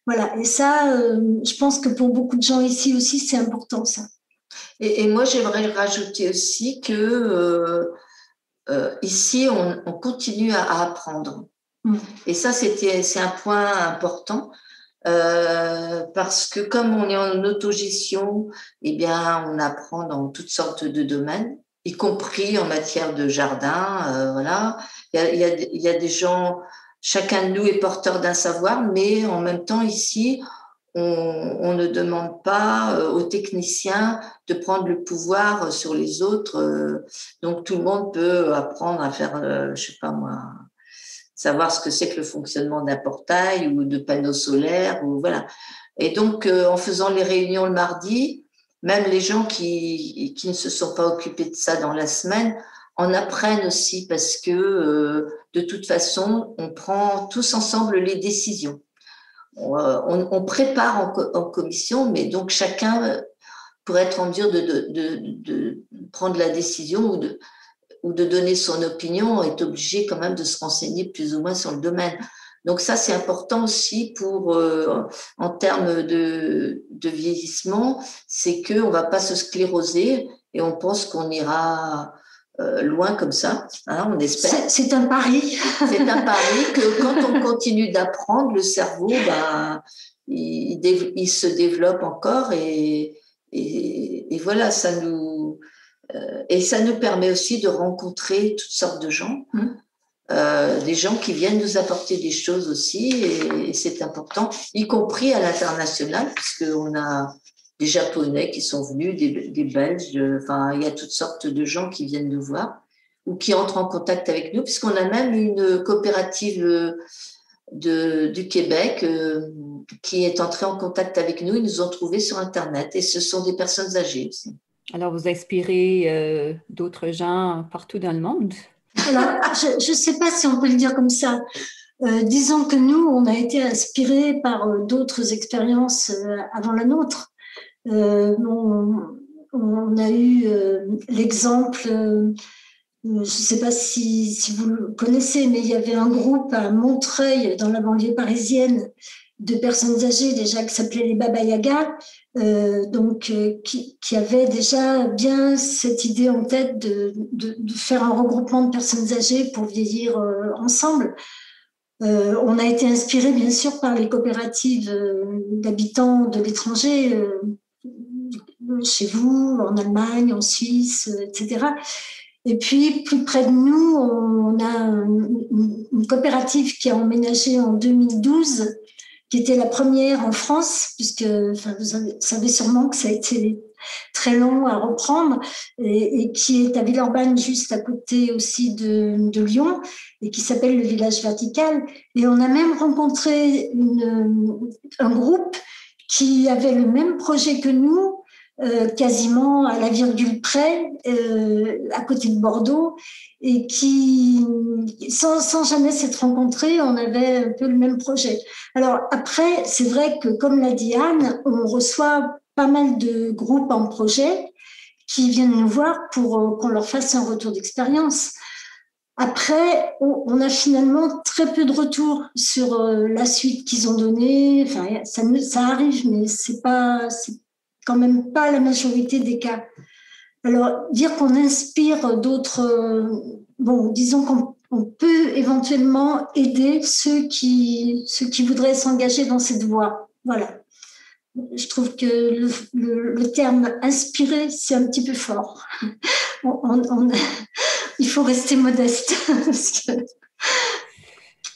Voilà, et ça, je pense que pour beaucoup de gens ici aussi, c'est important, ça.
Et moi, j'aimerais rajouter aussi que ici, on continue à apprendre. Et ça, c'est un point important parce que comme on est en autogestion, eh bien, on apprend dans toutes sortes de domaines, y compris en matière de jardin. Voilà, il y a des gens. Chacun de nous est porteur d'un savoir, mais en même temps, ici, on ne demande pas aux techniciens de prendre le pouvoir sur les autres. Donc, tout le monde peut apprendre à faire, je sais pas moi, savoir ce que c'est que le fonctionnement d'un portail ou de panneaux solaires. Ou voilà. Et donc, en faisant les réunions le mardi, même les gens qui ne se sont pas occupés de ça dans la semaine en apprennent aussi parce que de toute façon, on prend tous ensemble les décisions. On prépare en commission, mais donc chacun, pour être en mesure de prendre la décision ou de donner son opinion, est obligé quand même de se renseigner plus ou moins sur le domaine. Donc ça, c'est important aussi en termes de vieillissement, c'est qu'on ne va pas se scléroser et on pense qu'on ira loin comme ça, on espère.
C'est un pari.
C'est un pari que quand on continue d'apprendre, le cerveau, il se développe encore et voilà, ça nous permet aussi de rencontrer toutes sortes de gens, des gens qui viennent nous apporter des choses aussi et c'est important, y compris à l'international, puisqu'on a des Japonais qui sont venus, des Belges, enfin, il y a toutes sortes de gens qui viennent nous voir ou qui entrent en contact avec nous, puisqu'on a même une coopérative du Québec qui est entrée en contact avec nous. Ils nous ont trouvés sur Internet et ce sont des personnes âgées aussi.
Alors, vous inspirez d'autres gens partout dans le monde?
Alors, je ne sais pas si on peut le dire comme ça. Disons que nous, on a été inspirés par d'autres expériences avant la nôtre. On a eu l'exemple, je ne sais pas si vous le connaissez, mais il y avait un groupe à Montreuil, dans la banlieue parisienne, de personnes âgées déjà qui s'appelaient les Baba Yaga, qui avaient déjà bien cette idée en tête de faire un regroupement de personnes âgées pour vieillir ensemble. On a été inspiré bien sûr par les coopératives d'habitants de l'étranger, chez vous, en Allemagne, en Suisse, etc. Et puis, plus près de nous, on a une coopérative qui a emménagé en 2012, qui était la première en France, puisque vous savez sûrement que ça a été très long à reprendre, et qui est à Villeurbanne, juste à côté aussi de Lyon, et qui s'appelle le Village Vertical. Et on a même rencontré un groupe qui avait le même projet que nous, quasiment à la virgule près, à côté de Bordeaux, et qui, sans jamais s'être rencontrés, on avait un peu le même projet. Alors après, c'est vrai que, comme l'a dit Anne, on reçoit pas mal de groupes en projet qui viennent nous voir pour qu'on leur fasse un retour d'expérience. Après, on a finalement très peu de retours sur la suite qu'ils ont donnée. Enfin, ça arrive, mais c'est quand même pas la majorité des cas. Alors, dire qu'on inspire d'autres, disons qu'on peut éventuellement aider ceux qui voudraient s'engager dans cette voie. Voilà. Je trouve que le terme inspirer, c'est un petit peu fort. Il faut rester modeste.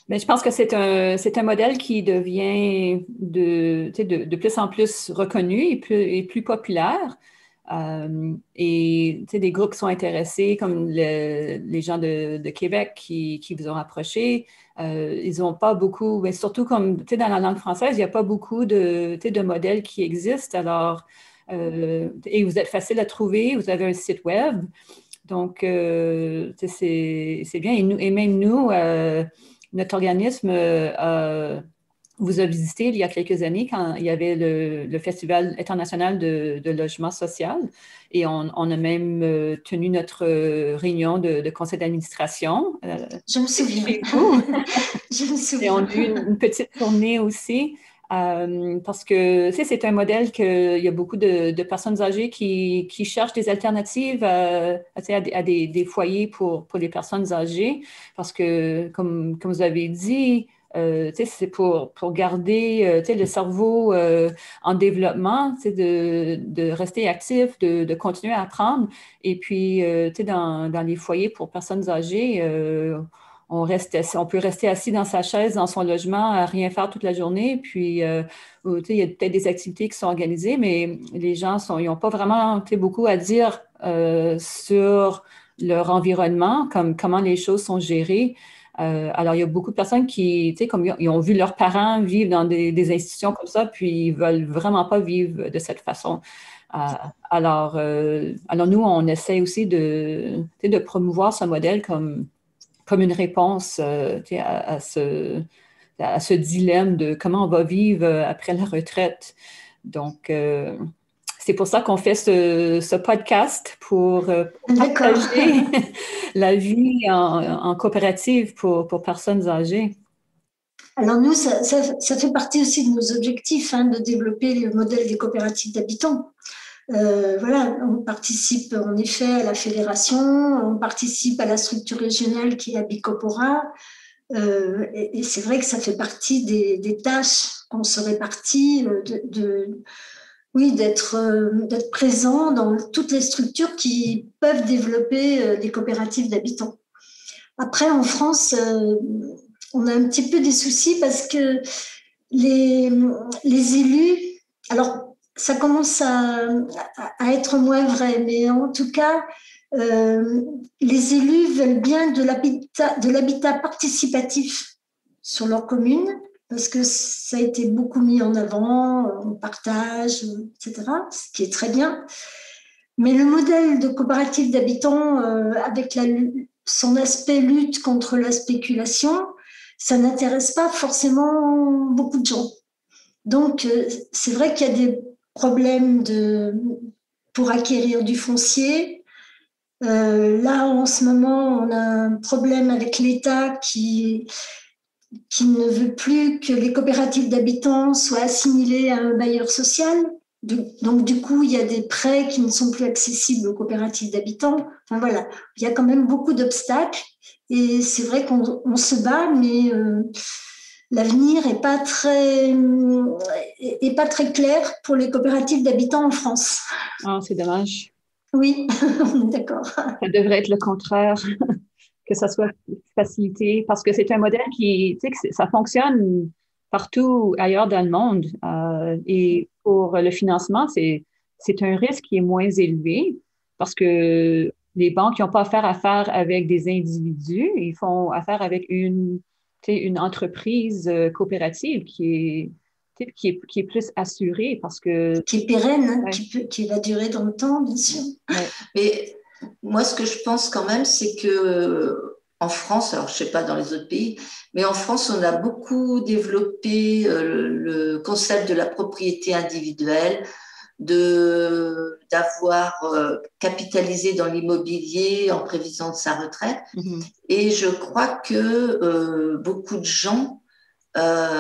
Mais je pense que c'est un modèle qui devient de plus en plus reconnu et plus populaire. Et des groupes qui sont intéressés, comme les gens de Québec qui vous ont approché, ils n'ont pas beaucoup, mais surtout comme dans la langue française, il n'y a pas beaucoup de modèles qui existent. Alors, et vous êtes facile à trouver, vous avez un site web. Donc, c'est bien. Et même nous, notre organisme vous a visité il y a quelques années quand il y avait le Festival international de logement social. Et on a même tenu notre réunion de conseil d'administration.
Je me souviens. Je me souviens.
Et on a eu une petite tournée aussi. Parce que c'est un modèle qu'il y a beaucoup de personnes âgées qui cherchent des alternatives à des foyers pour les personnes âgées. Parce que, comme vous avez dit, c'est pour garder le cerveau en développement, de rester actif, de continuer à apprendre. Et puis, dans les foyers pour personnes âgées, on peut rester assis dans sa chaise, dans son logement, à rien faire toute la journée. Puis, il y a peut-être des activités qui sont organisées, mais les gens ils n'ont pas vraiment beaucoup à dire sur leur environnement, comme comment les choses sont gérées. Alors, il y a beaucoup de personnes qui, comme ils ont vu leurs parents vivre dans des institutions comme ça, puis ils ne veulent vraiment pas vivre de cette façon. Alors, nous, on essaie aussi de promouvoir ce modèle comme une réponse à ce dilemme de comment on va vivre après la retraite. Donc, c'est pour ça qu'on fait ce podcast pour partager la vie en coopérative pour personnes âgées.
Alors nous, ça fait partie aussi de nos objectifs, de développer le modèle des coopératives d'habitants. On participe en effet à la fédération, on participe à la structure régionale qui est Abicopora, et c'est vrai que ça fait partie des tâches qu'on se répartit, d'être présent dans toutes les structures qui peuvent développer des coopératives d'habitants. Après, en France, on a un petit peu des soucis parce que les élus, alors ça commence à être moins vrai, mais en tout cas, les élus veulent bien de l'habitat participatif sur leur commune, parce que ça a été beaucoup mis en avant, on partage, etc., ce qui est très bien. Mais le modèle de coopérative d'habitants, avec son aspect lutte contre la spéculation, ça n'intéresse pas forcément beaucoup de gens. Donc, c'est vrai qu'il y a des problèmes pour acquérir du foncier. Là, en ce moment, on a un problème avec l'État qui ne veut plus que les coopératives d'habitants soient assimilées à un bailleur social. Donc, du coup, il y a des prêts qui ne sont plus accessibles aux coopératives d'habitants. Enfin, voilà, il y a quand même beaucoup d'obstacles. Et c'est vrai qu'on se bat, mais l'avenir n'est pas très clair pour les coopératives d'habitants en France.
Ah, c'est dommage.
Oui, d'accord.
Ça devrait être le contraire, que ça soit facilité, parce que c'est un modèle qui, tu sais, que ça fonctionne partout ailleurs dans le monde. Et pour le financement, c'est un risque qui est moins élevé parce que les banques n'ont pas affaire avec des individus, ils font affaire avec une entreprise coopérative qui est plus assurée parce que...
Qui est pérenne,
Ouais.
qui va durer dans le temps, bien sûr.
Ouais. Mais moi, ce que je pense quand même, c'est que en France, alors je ne sais pas dans les autres pays, mais en France, on a beaucoup développé le concept de la propriété individuelle, d'avoir capitalisé dans l'immobilier en prévision de sa retraite.
Mm-hmm.
Et je crois que beaucoup de gens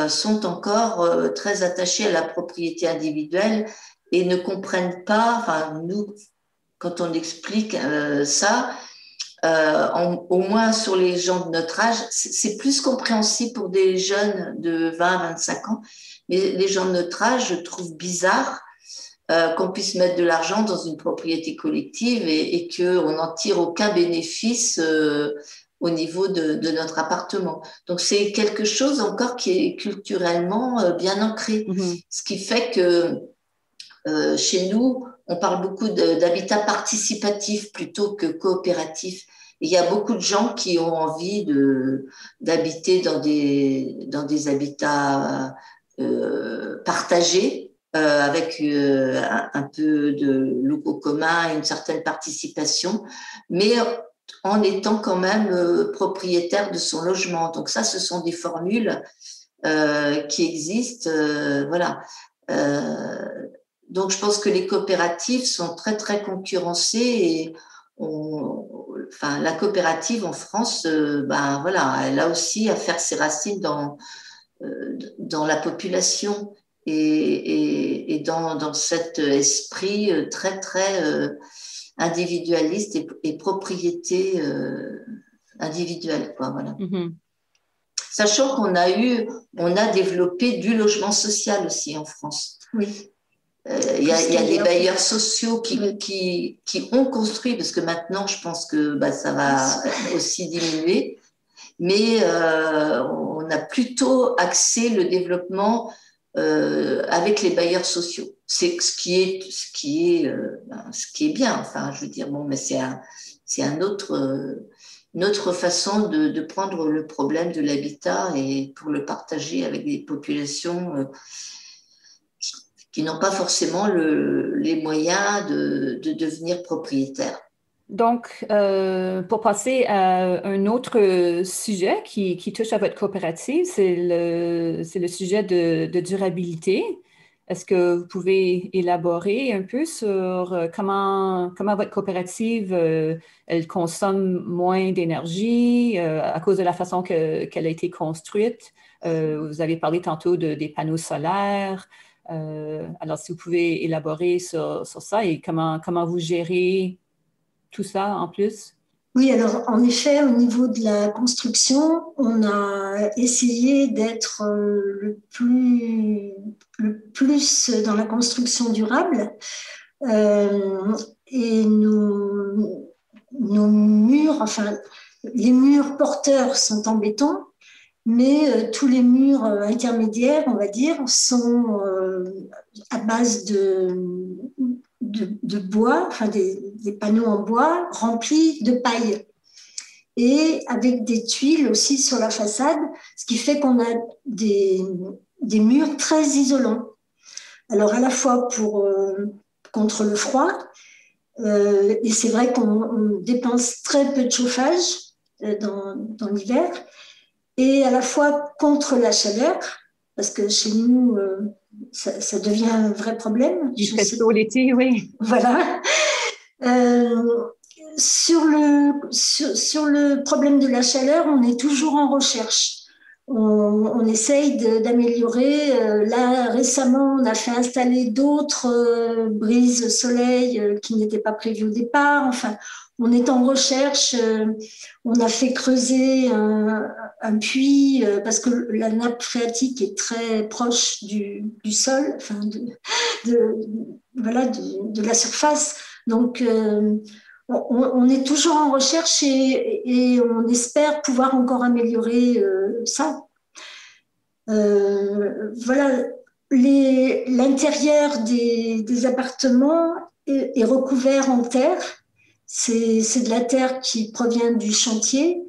sont encore très attachés à la propriété individuelle et ne comprennent pas, enfin nous, quand on explique ça, au moins sur les gens de notre âge, c'est plus compréhensible pour des jeunes de 20-25 ans, mais les gens de notre âge, je trouve bizarre qu'on puisse mettre de l'argent dans une propriété collective et qu'on n'en tire aucun bénéfice au niveau de notre appartement. Donc, c'est quelque chose encore qui est culturellement bien ancré.
Mm-hmm.
Ce qui fait que chez nous, on parle beaucoup d'habitat participatif plutôt que coopératif. Et il y a beaucoup de gens qui ont envie d'habiter dans des habitats partagés, avec un peu de locaux communs et une certaine participation, mais en étant quand même propriétaire de son logement. Donc ça, ce sont des formules qui existent. Voilà. Donc je pense que les coopératives sont très, très concurrencées et la coopérative en France, ben voilà, elle a aussi à faire ses racines dans la population et dans cet esprit très, très individualiste et propriété individuelle, quoi, voilà.
Mm-hmm.
Sachant qu'on a développé du logement social aussi en France.
Oui.
Il y a des bailleurs sociaux qui ont construit, parce que maintenant, je pense que ça va aussi diminuer, mais on a plutôt axé le développement avec les bailleurs sociaux. C'est ce qui est bien. Enfin, je veux dire, bon, mais c'est une autre façon de prendre le problème de l'habitat et pour le partager avec des populations qui n'ont pas forcément les moyens de devenir propriétaires.
Donc, pour passer à un autre sujet qui touche à votre coopérative, c'est le sujet de durabilité. Est-ce que vous pouvez élaborer un peu sur comment votre coopérative elle consomme moins d'énergie à cause de la façon qu'elle a été construite? Vous avez parlé tantôt des panneaux solaires. Alors, si vous pouvez élaborer sur ça et comment vous gérez tout ça en plus?
Oui, alors en effet, au niveau de la construction, on a essayé d'être le plus dans la construction durable. Et nos murs, enfin, les murs porteurs sont en béton, mais tous les murs intermédiaires, on va dire, sont à base de bois, enfin des panneaux en bois remplis de paille et avec des tuiles aussi sur la façade, ce qui fait qu'on a des murs très isolants. Alors à la fois contre le froid, et c'est vrai qu'on dépense très peu de chauffage dans l'hiver, et à la fois contre la chaleur, parce que chez nous, ça devient un vrai problème.
Il fait chaud l'été, oui.
Voilà. Sur le problème de la chaleur, on est toujours en recherche. on essaye d'améliorer. Là, récemment, on a fait installer d'autres brises soleil qui n'étaient pas prévues au départ. Enfin, on est en recherche. On a fait creuser un puits parce que la nappe phréatique est très proche du sol, enfin voilà, de la surface. Donc, on est toujours en recherche et on espère pouvoir encore améliorer ça. Voilà, l'intérieur des appartements est recouvert en terre. C'est de la terre qui provient du chantier,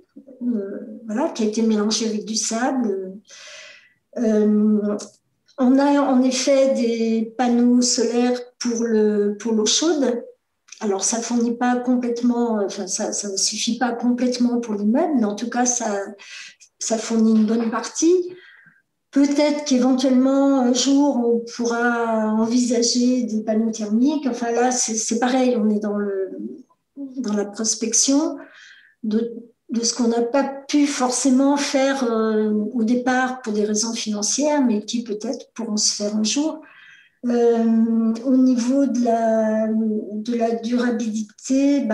voilà, qui a été mélangée avec du sable. On a en effet des panneaux solaires pour l'eau chaude. Alors, ça fournit pas complètement, enfin, ça ne suffit pas complètement pour l'immeuble, mais en tout cas, ça fournit une bonne partie. Peut-être qu'éventuellement, un jour, on pourra envisager des panneaux thermiques. Enfin, là, c'est pareil, on est dans la prospection de ce qu'on n'a pas pu forcément faire au départ pour des raisons financières, mais qui peut-être pourront se faire un jour. Au niveau de la durabilité,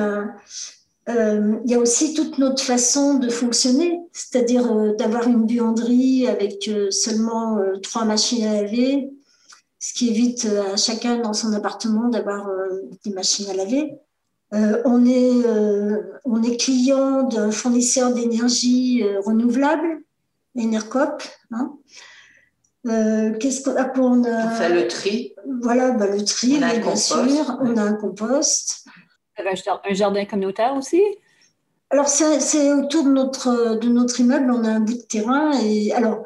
il y a aussi toute notre façon de fonctionner, c'est-à-dire d'avoir une buanderie avec seulement 3 machines à laver, ce qui évite à chacun dans son appartement d'avoir des machines à laver. On est client d'un fournisseur d'énergie renouvelable, Enercop. Hein. Qu'est-ce qu'on a pour
on fait le tri.
Voilà, le tri, oui, bien sûr. On a un compost.
Vous avez un jardin communautaire aussi?
Alors, c'est autour de notre immeuble, on a un bout de terrain. Et alors,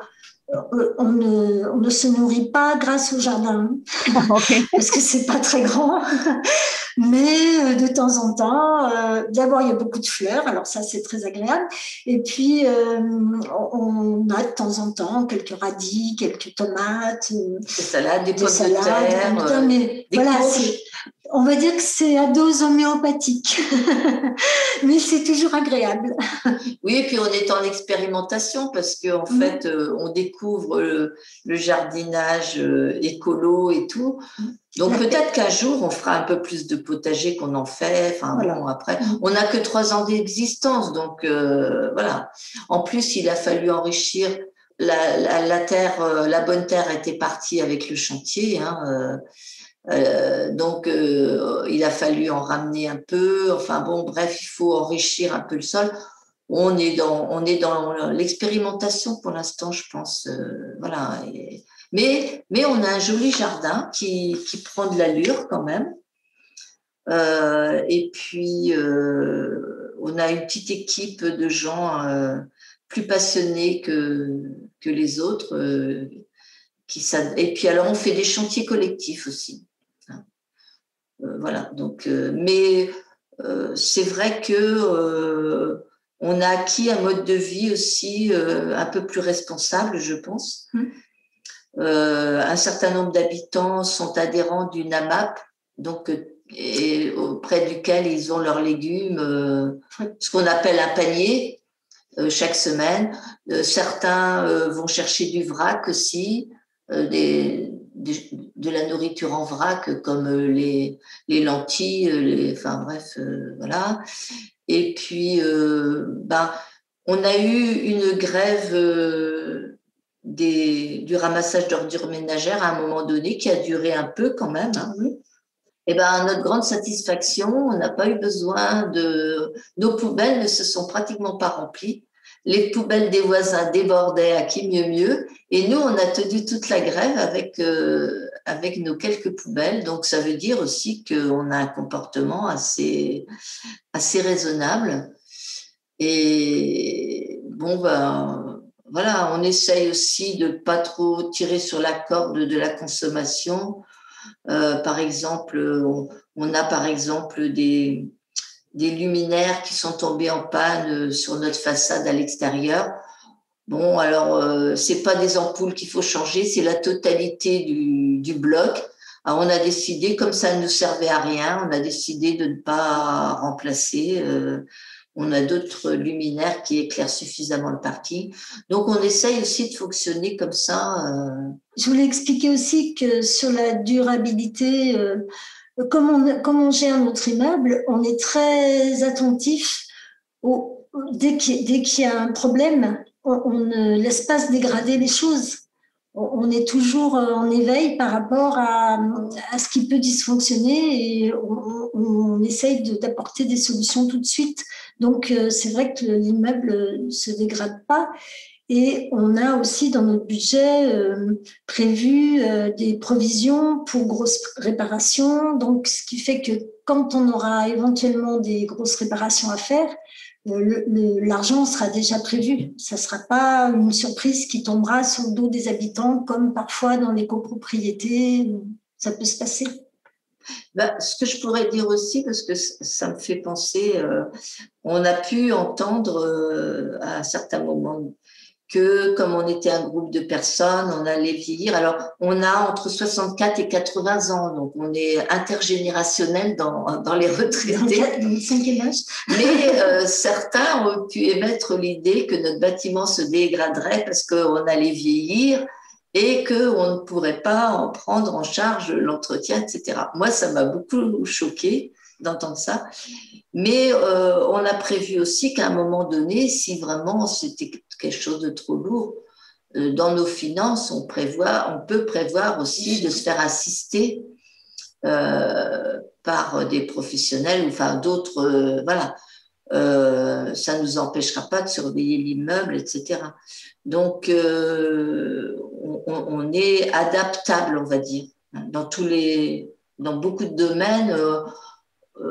on ne se nourrit pas grâce au jardin,
Okay.
parce que c'est pas très grand. Mais de temps en temps, d'abord, il y a beaucoup de fleurs, alors ça, c'est très agréable. Et puis, on a de temps en temps quelques radis, quelques tomates,
des salades, des pommes de terre,
mais
des
voilà,
courges.
On va dire que c'est à dose homéopathique, mais c'est toujours agréable.
Oui, et puis on est en expérimentation parce qu'en fait, on découvre le jardinage écolo et tout. Donc peut-être qu'un jour, on fera un peu plus de potager qu'on en fait. Enfin voilà. Bon, après, on n'a que 3 ans d'existence, donc voilà. En plus, il a fallu enrichir la terre, la bonne terre était partie avec le chantier. Hein, donc, il a fallu en ramener un peu. Enfin bon, bref, il faut enrichir un peu le sol. On est dans l'expérimentation pour l'instant, je pense. Voilà. Mais on a un joli jardin qui prend de l'allure quand même. Et puis, on a une petite équipe de gens plus passionnés que les autres. Et puis, alors, on fait des chantiers collectifs aussi. Voilà. Donc, mais c'est vrai que on a acquis un mode de vie aussi un peu plus responsable, je pense. Un certain nombre d'habitants sont adhérents d'une AMAP, donc et auprès duquel ils ont leurs légumes, ce qu'on appelle un panier chaque semaine. Certains vont chercher du vrac aussi, de la nourriture en vrac comme les lentilles, enfin bref, voilà. Et puis, on a eu une grève du ramassage d'ordures ménagères à un moment donné qui a duré un peu quand même. Hein. Et à notre grande satisfaction, on n'a pas eu besoin nos poubelles ne se sont pratiquement pas remplies. Les poubelles des voisins débordaient à qui mieux. Et nous, on a tenu toute la grève avec nos quelques poubelles. Donc, ça veut dire aussi qu'on a un comportement assez raisonnable. Et bon, voilà, on essaye aussi de pas trop tirer sur la corde de la consommation. Par exemple, on a par exemple des luminaires qui sont tombés en panne sur notre façade à l'extérieur. Bon, alors, c'est pas des ampoules qu'il faut changer, c'est la totalité du bloc. Alors, on a décidé, comme ça ne nous servait à rien, on a décidé de ne pas remplacer. On a d'autres luminaires qui éclairent suffisamment le parking. Donc, on essaye aussi de fonctionner comme ça.
Je voulais expliquer aussi que sur la durabilité, comme on gère notre immeuble, on est très attentif dès qu'il y a un problème, on ne laisse pas se dégrader les choses. On est toujours en éveil par rapport à ce qui peut dysfonctionner et on essaye d'apporter des solutions tout de suite. Donc, c'est vrai que l'immeuble ne se dégrade pas. Et on a aussi dans notre budget prévu des provisions pour grosses réparations. Donc, ce qui fait que quand on aura éventuellement des grosses réparations à faire, l'argent sera déjà prévu. Ça ne sera pas une surprise qui tombera sur le dos des habitants, comme parfois dans les copropriétés, ça peut se passer.
Ce que je pourrais dire aussi, parce que ça me fait penser, on a pu entendre à certains moments que comme on était un groupe de personnes, on allait vieillir. Alors, on a entre 64 et 80 ans, donc on est intergénérationnel dans les retraités.
Dans le 5e âge.
Mais certains ont pu émettre l'idée que notre bâtiment se dégraderait parce qu'on allait vieillir et qu'on ne pourrait pas en prendre en charge l'entretien, etc. Moi, ça m'a beaucoup choquée d'entendre ça. Mais on a prévu aussi qu'à un moment donné, si vraiment c'était quelque chose de trop lourd, dans nos finances, on peut prévoir aussi de se faire assister par des professionnels ou enfin d'autres, voilà. Ça ne nous empêchera pas de surveiller l'immeuble, etc. Donc, on est adaptable, on va dire, dans beaucoup de domaines.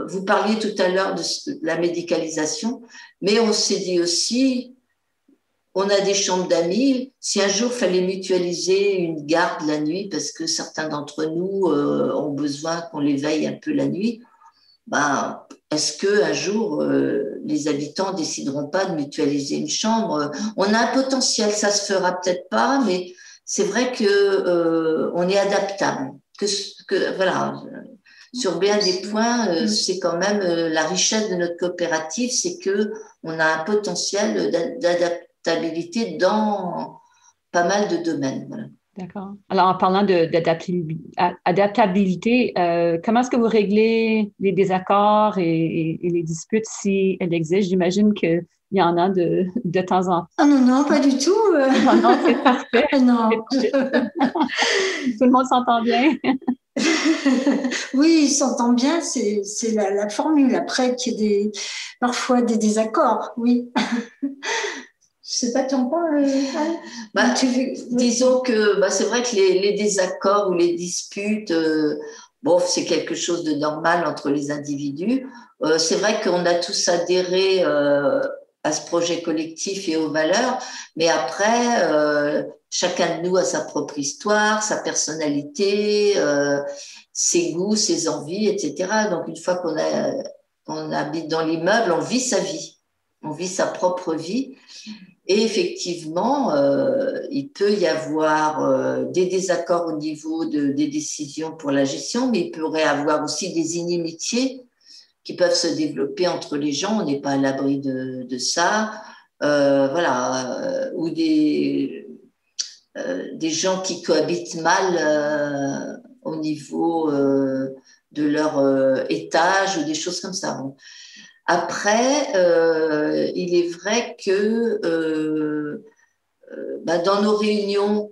Vous parliez tout à l'heure de la médicalisation, mais on s'est dit aussi, on a des chambres d'amis. Si un jour il fallait mutualiser une garde la nuit, parce que certains d'entre nous ont besoin qu'on les veille un peu la nuit, est-ce qu'un jour, les habitants ne décideront pas de mutualiser une chambre? On a un potentiel, ça se fera peut-être pas, mais c'est vrai qu'on est adaptable. Voilà. Sur bien des points, c'est quand même la richesse de notre coopérative, c'est qu'on a un potentiel d'adaptabilité dans pas mal de domaines. Voilà.
D'accord. Alors, en parlant d'adaptabilité, comment est-ce que vous réglez les désaccords et les disputes si elles existent? J'imagine qu'il y en a de temps en temps.
Ah non, pas du tout.
Non, c'est parfait.
Non.
Tout le monde s'entend bien.
Oui, ils s'entendent bien, c'est la formule. Après, qu'il y ait parfois des désaccords, oui. Je sais pas, tu en parles,
disons que c'est vrai que les désaccords ou les disputes, c'est quelque chose de normal entre les individus. C'est vrai qu'on a tous adhéré à ce projet collectif et aux valeurs, mais après, chacun de nous a sa propre histoire, sa personnalité, ses goûts, ses envies, etc. Donc, une fois qu'on habite dans l'immeuble, on vit sa vie, on vit sa propre vie. Et effectivement, il peut y avoir des désaccords au niveau des décisions pour la gestion, mais il pourrait y avoir aussi des inimitiés qui peuvent se développer entre les gens. On n'est pas à l'abri de ça. Voilà, ou des gens qui cohabitent mal au niveau de leur étage ou des choses comme ça. Bon. Après, il est vrai que dans nos réunions,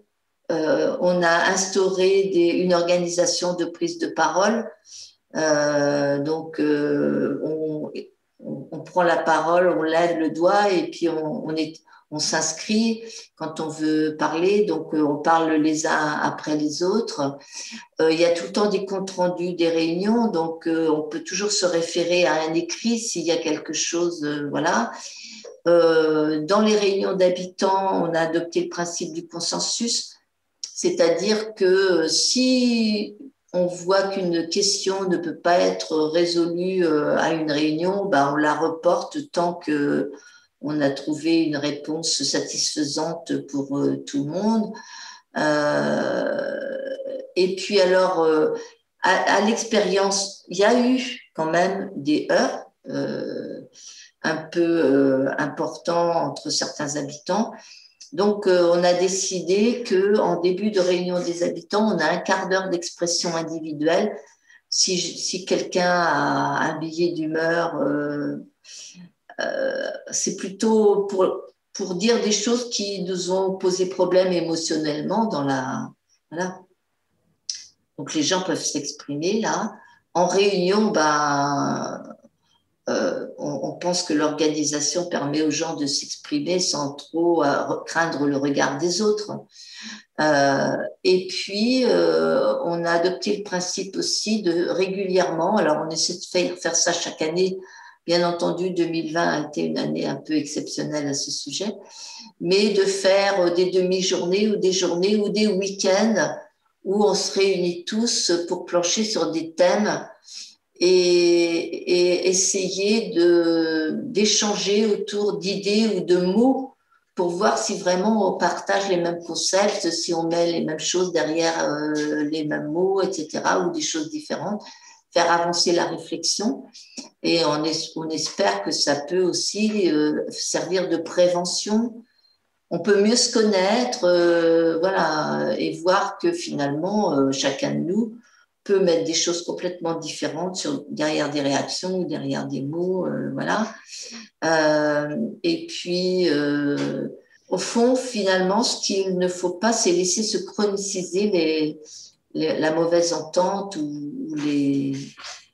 on a instauré une organisation de prise de parole. Donc, on prend la parole, on lève le doigt et puis on s'inscrit quand on veut parler. Donc, on parle les uns après les autres. Il y a tout le temps des comptes rendus des réunions, donc on peut toujours se référer à un écrit s'il y a quelque chose, voilà. Dans les réunions d'habitants, on a adopté le principe du consensus, c'est-à-dire que si on voit qu'une question ne peut pas être résolue à une réunion, on la reporte tant qu'on a trouvé une réponse satisfaisante pour tout le monde. Et puis alors, à l'expérience, il y a eu quand même des heurts un peu important entre certains habitants. Donc, on a décidé qu'en début de réunion des habitants, on a un quart d'heure d'expression individuelle. Si quelqu'un a un billet d'humeur, c'est plutôt pour dire des choses qui nous ont posé problème émotionnellement voilà. Donc, les gens peuvent s'exprimer là. En réunion, on pense que l'organisation permet aux gens de s'exprimer sans trop craindre le regard des autres. Et puis, on a adopté le principe aussi de régulièrement, alors on essaie de faire ça chaque année. Bien entendu, 2020 a été une année un peu exceptionnelle à ce sujet, mais de faire des demi-journées ou des journées ou des week-ends où on se réunit tous pour plancher sur des thèmes et essayer d'échanger autour d'idées ou de mots pour voir si vraiment on partage les mêmes concepts, si on met les mêmes choses derrière les mêmes mots, etc., ou des choses différentes, faire avancer la réflexion. Et on espère que ça peut aussi servir de prévention. On peut mieux se connaître, voilà, et voir que finalement, chacun de nous peut mettre des choses complètement différentes derrière des réactions ou derrière des mots, voilà. Et puis, au fond, finalement, ce qu'il ne faut pas, c'est laisser se chroniciser la mauvaise entente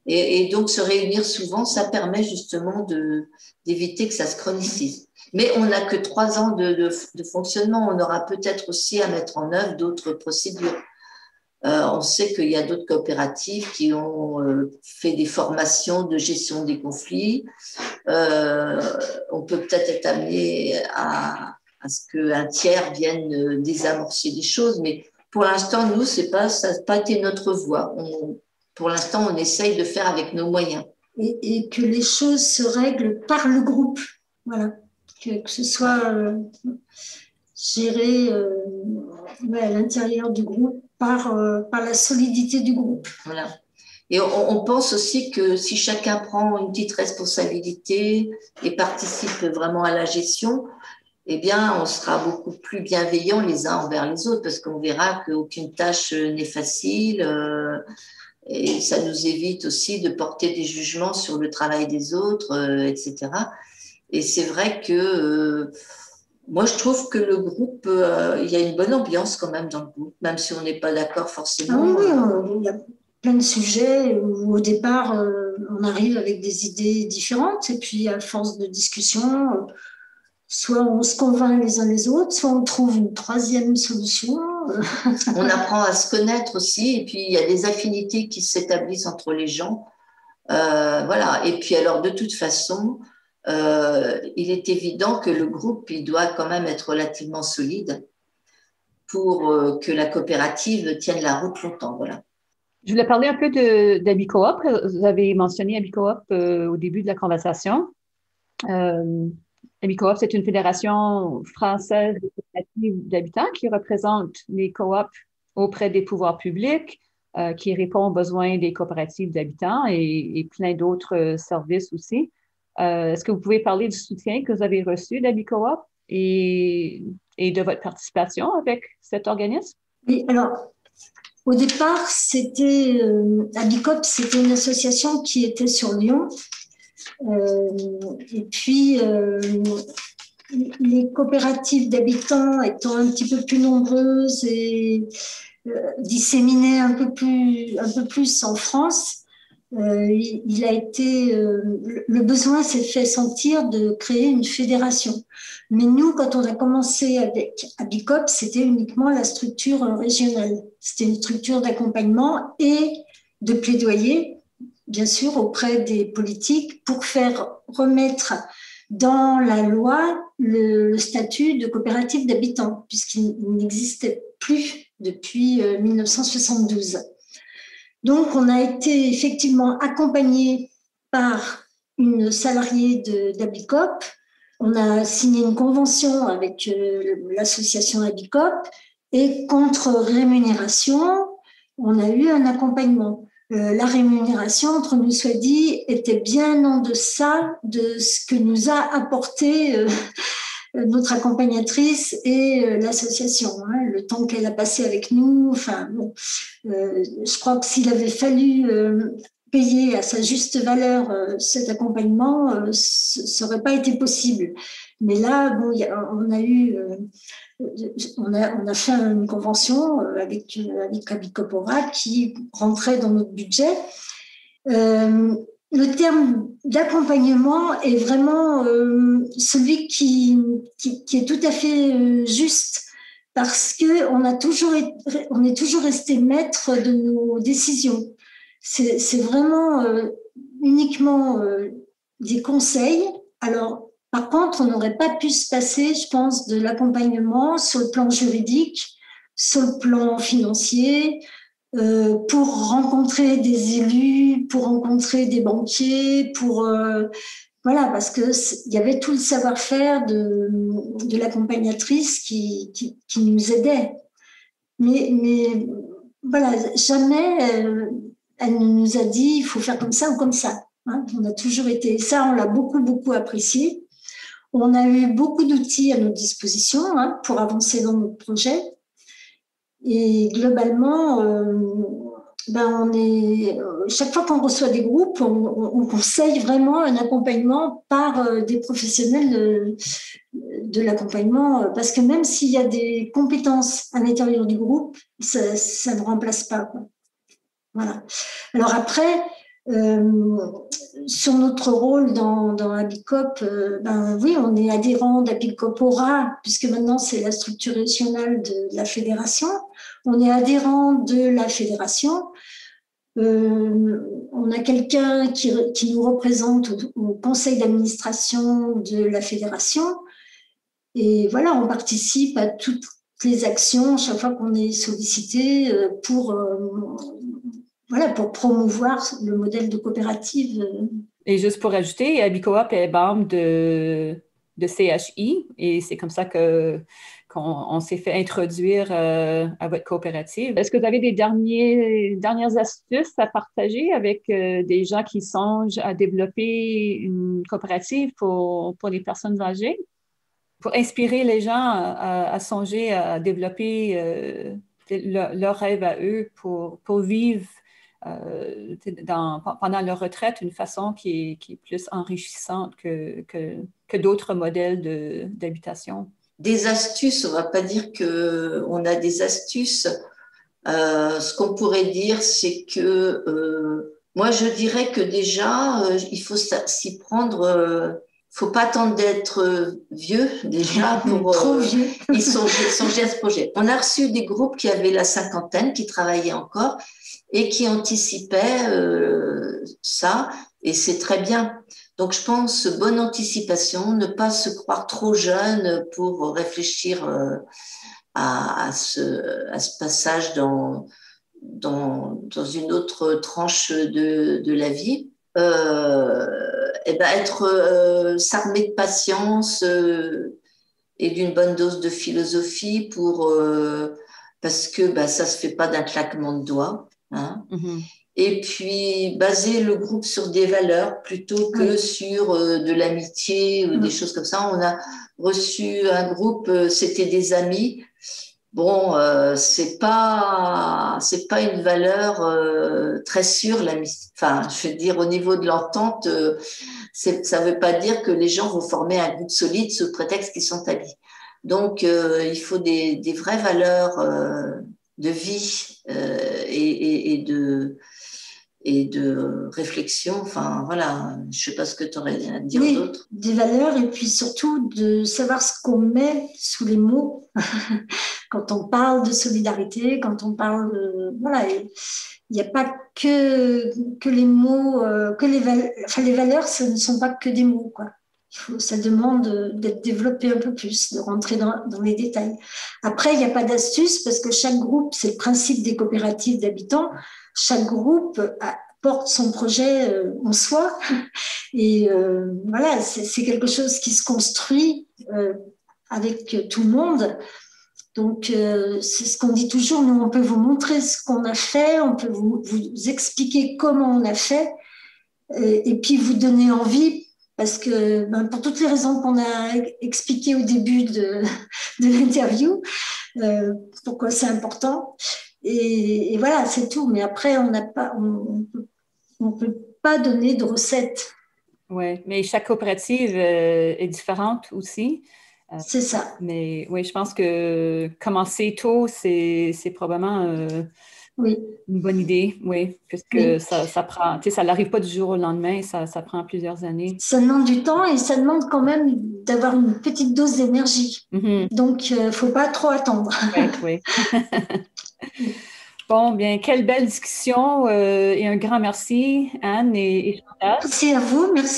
et donc se réunir souvent, ça permet justement d'éviter que ça se chronicise. Mais on n'a que 3 ans de fonctionnement, on aura peut-être aussi à mettre en œuvre d'autres procédures. On sait qu'il y a d'autres coopératives qui ont fait des formations de gestion des conflits. On peut peut-être être amené à ce qu'un tiers vienne désamorcer des choses, mais pour l'instant, nous, ça n'a pas été notre voie. Pour l'instant, on essaye de faire avec nos moyens.
Et que les choses se règlent par le groupe, voilà. Que ce soit géré à l'intérieur du groupe par la solidité du groupe.
Voilà. Et on pense aussi que si chacun prend une petite responsabilité et participe vraiment à la gestion, eh bien, on sera beaucoup plus bienveillants les uns envers les autres parce qu'on verra qu'aucune tâche n'est facile et ça nous évite aussi de porter des jugements sur le travail des autres, etc. Et c'est vrai que moi, je trouve que le groupe, il y a une bonne ambiance quand même dans le groupe, même si on n'est pas d'accord forcément.
Ah oui, il y a plein de sujets où au départ, on arrive avec des idées différentes et puis à force de discussion, soit on se convainc les uns les autres, soit on trouve une troisième solution.
On apprend à se connaître aussi et puis il y a des affinités qui s'établissent entre les gens. Voilà. Et puis alors, de toute façon, il est évident que le groupe, il doit quand même être relativement solide pour que la coopérative tienne la route longtemps. Voilà.
Je voulais parler un peu d'Abicoop. Vous avez mentionné Abicoop au début de la conversation. Abicoop, c'est une fédération française de coopératives d'habitants qui représente les coops auprès des pouvoirs publics, qui répond aux besoins des coopératives d'habitants et plein d'autres services aussi. Est-ce que vous pouvez parler du soutien que vous avez reçu d'Abicoop et de votre participation avec cet organisme?
Oui, alors, au départ, Abicoop, c'était une association qui était sur Lyon. Et puis, les coopératives d'habitants étant un petit peu plus nombreuses et disséminées un peu plus en France, le besoin s'est fait sentir de créer une fédération. Mais nous, quand on a commencé avec Abicoop, c'était uniquement la structure régionale. C'était une structure d'accompagnement et de plaidoyer, bien sûr, auprès des politiques pour faire remettre dans la loi le statut de coopérative d'habitants, puisqu'il n'existait plus depuis 1972. Donc, on a été effectivement accompagné par une salariée d'Abicoop. On a signé une convention avec l'association Abicoop et contre rémunération, on a eu un accompagnement. la rémunération, entre nous soit dit, était bien en deçà de ce que nous a apporté notre accompagnatrice et l'association, hein, le temps qu'elle a passé avec nous. Enfin, bon, je crois que s'il avait fallu payer à sa juste valeur cet accompagnement, ça n'aurait pas été possible. Mais là, bon, on a fait une convention avec Abicopora qui rentrait dans notre budget. Le terme d'accompagnement est vraiment celui qui est tout à fait juste, parce que on est toujours resté maître de nos décisions. C'est vraiment uniquement des conseils. Alors, par contre, on n'aurait pas pu se passer, je pense, de l'accompagnement sur le plan juridique, sur le plan financier, pour rencontrer des élus, pour rencontrer des banquiers, voilà, parce que il y avait tout le savoir-faire de l'accompagnatrice qui nous aidait. Mais voilà, jamais elle nous a dit il faut faire comme ça ou comme ça. Hein. On a toujours été, ça on l'a beaucoup apprécié. On a eu beaucoup d'outils à notre disposition pour avancer dans notre projet. Et globalement, chaque fois qu'on reçoit des groupes, on conseille vraiment un accompagnement par des professionnels de l'accompagnement, parce que même s'il y a des compétences à l'intérieur du groupe, ça ne remplace pas, quoi. Voilà. Alors après, sur notre rôle dans Abicop, oui, on est adhérent d'Abicopora, puisque maintenant c'est la structure régionale de la fédération. On est adhérent de la fédération. On a quelqu'un qui nous représente au conseil d'administration de la fédération. Et voilà, on participe à toutes les actions chaque fois qu'on est sollicité pour promouvoir le modèle de coopérative.
Et juste pour ajouter, Abicoop est membre de CHI et c'est comme ça qu'on s'est fait introduire à votre coopérative. Est-ce que vous avez des dernières astuces à partager avec des gens qui songent à développer une coopérative pour les personnes âgées? Pour inspirer les gens à songer à développer leur rêve à eux pour vivre pendant leur retraite d'une façon qui est plus enrichissante que d'autres modèles d'habitation.
Des astuces, on ne va pas dire qu'on a des astuces. Ce qu'on pourrait dire, c'est que moi, je dirais que déjà, il faut s'y prendre. Faut pas attendre d'être vieux déjà pour y songer à ce projet. On a reçu des groupes qui avaient la cinquantaine, qui travaillaient encore et qui anticipaient ça, et c'est très bien. Donc je pense bonne anticipation, ne pas se croire trop jeune pour réfléchir à ce passage dans une autre tranche de la vie. S'armer de patience et d'une bonne dose de philosophie parce que ça se fait pas d'un claquement de doigts, hein. Mm-hmm. Et puis baser le groupe sur des valeurs plutôt que sur de l'amitié ou des choses comme ça. On a reçu un groupe, c'était des amis. Bon, c'est pas une valeur très sûre, l'amitié. Enfin, je veux dire, au niveau de l'entente, ça veut pas dire que les gens vont former un groupe solide sous prétexte qu'ils sont amis. Donc, il faut des vraies valeurs de vie et de réflexion. Enfin, voilà, je sais pas ce que tu aurais à dire d'autre.
Des valeurs et puis surtout de savoir ce qu'on met sous les mots quand on parle de solidarité, quand on parle de... Voilà, il n'y a pas que les mots, les valeurs, ce ne sont pas que des mots, quoi. Ça demande d'être développé un peu plus, de rentrer dans les détails. Après, il n'y a pas d'astuce parce que chaque groupe, c'est le principe des coopératives d'habitants, chaque groupe porte son projet en soi et voilà, c'est quelque chose qui se construit avec tout le monde. Donc, c'est ce qu'on dit toujours, nous, on peut vous montrer ce qu'on a fait, on peut vous expliquer comment on a fait, et puis vous donner envie, parce que pour toutes les raisons qu'on a expliquées au début de l'interview, pourquoi c'est important. Et voilà, c'est tout. Mais après, on peut pas donner de recette.
Oui, mais chaque coopérative est différente aussi.
C'est ça.
Mais oui, je pense que commencer tôt, c'est probablement
oui.
une bonne idée, oui, puisque oui. Ça prend, tu sais, ça n'arrive pas du jour au lendemain, ça prend plusieurs années.
Ça demande du temps et ça demande quand même d'avoir une petite dose d'énergie.
Mm-hmm.
Donc, il ne faut pas trop attendre.
Oui, oui. Bon, bien, quelle belle discussion et un grand merci, Anne et Chantal.
Merci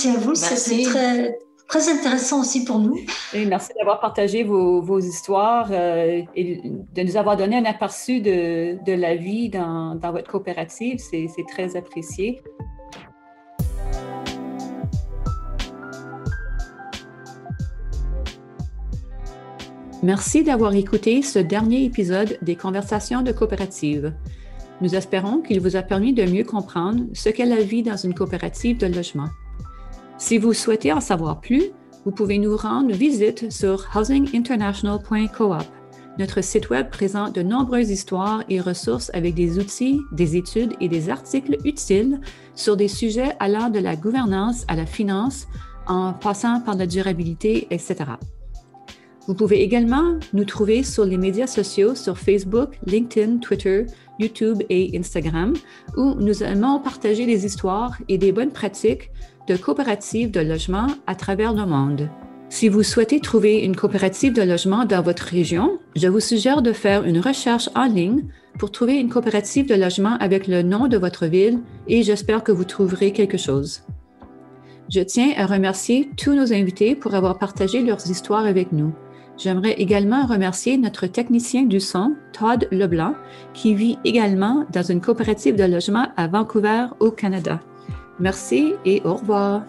à vous, c'est très, très intéressant aussi pour nous.
Et merci d'avoir partagé vos histoires et de nous avoir donné un aperçu de la vie dans votre coopérative. C'est très apprécié. Merci d'avoir écouté ce dernier épisode des Conversations de coopérative. Nous espérons qu'il vous a permis de mieux comprendre ce qu'est la vie dans une coopérative de logement. Si vous souhaitez en savoir plus, vous pouvez nous rendre visite sur housinginternational.coop. Notre site web présente de nombreuses histoires et ressources avec des outils, des études et des articles utiles sur des sujets allant de la gouvernance à la finance, en passant par la durabilité, etc. Vous pouvez également nous trouver sur les médias sociaux sur Facebook, LinkedIn, Twitter, YouTube et Instagram, où nous aimons partager des histoires et des bonnes pratiques de coopératives de logement à travers le monde. Si vous souhaitez trouver une coopérative de logement dans votre région, je vous suggère de faire une recherche en ligne pour trouver une coopérative de logement avec le nom de votre ville et j'espère que vous trouverez quelque chose. Je tiens à remercier tous nos invités pour avoir partagé leurs histoires avec nous. J'aimerais également remercier notre technicien du son, Todd Leblanc, qui vit également dans une coopérative de logement à Vancouver, au Canada. Merci et au revoir.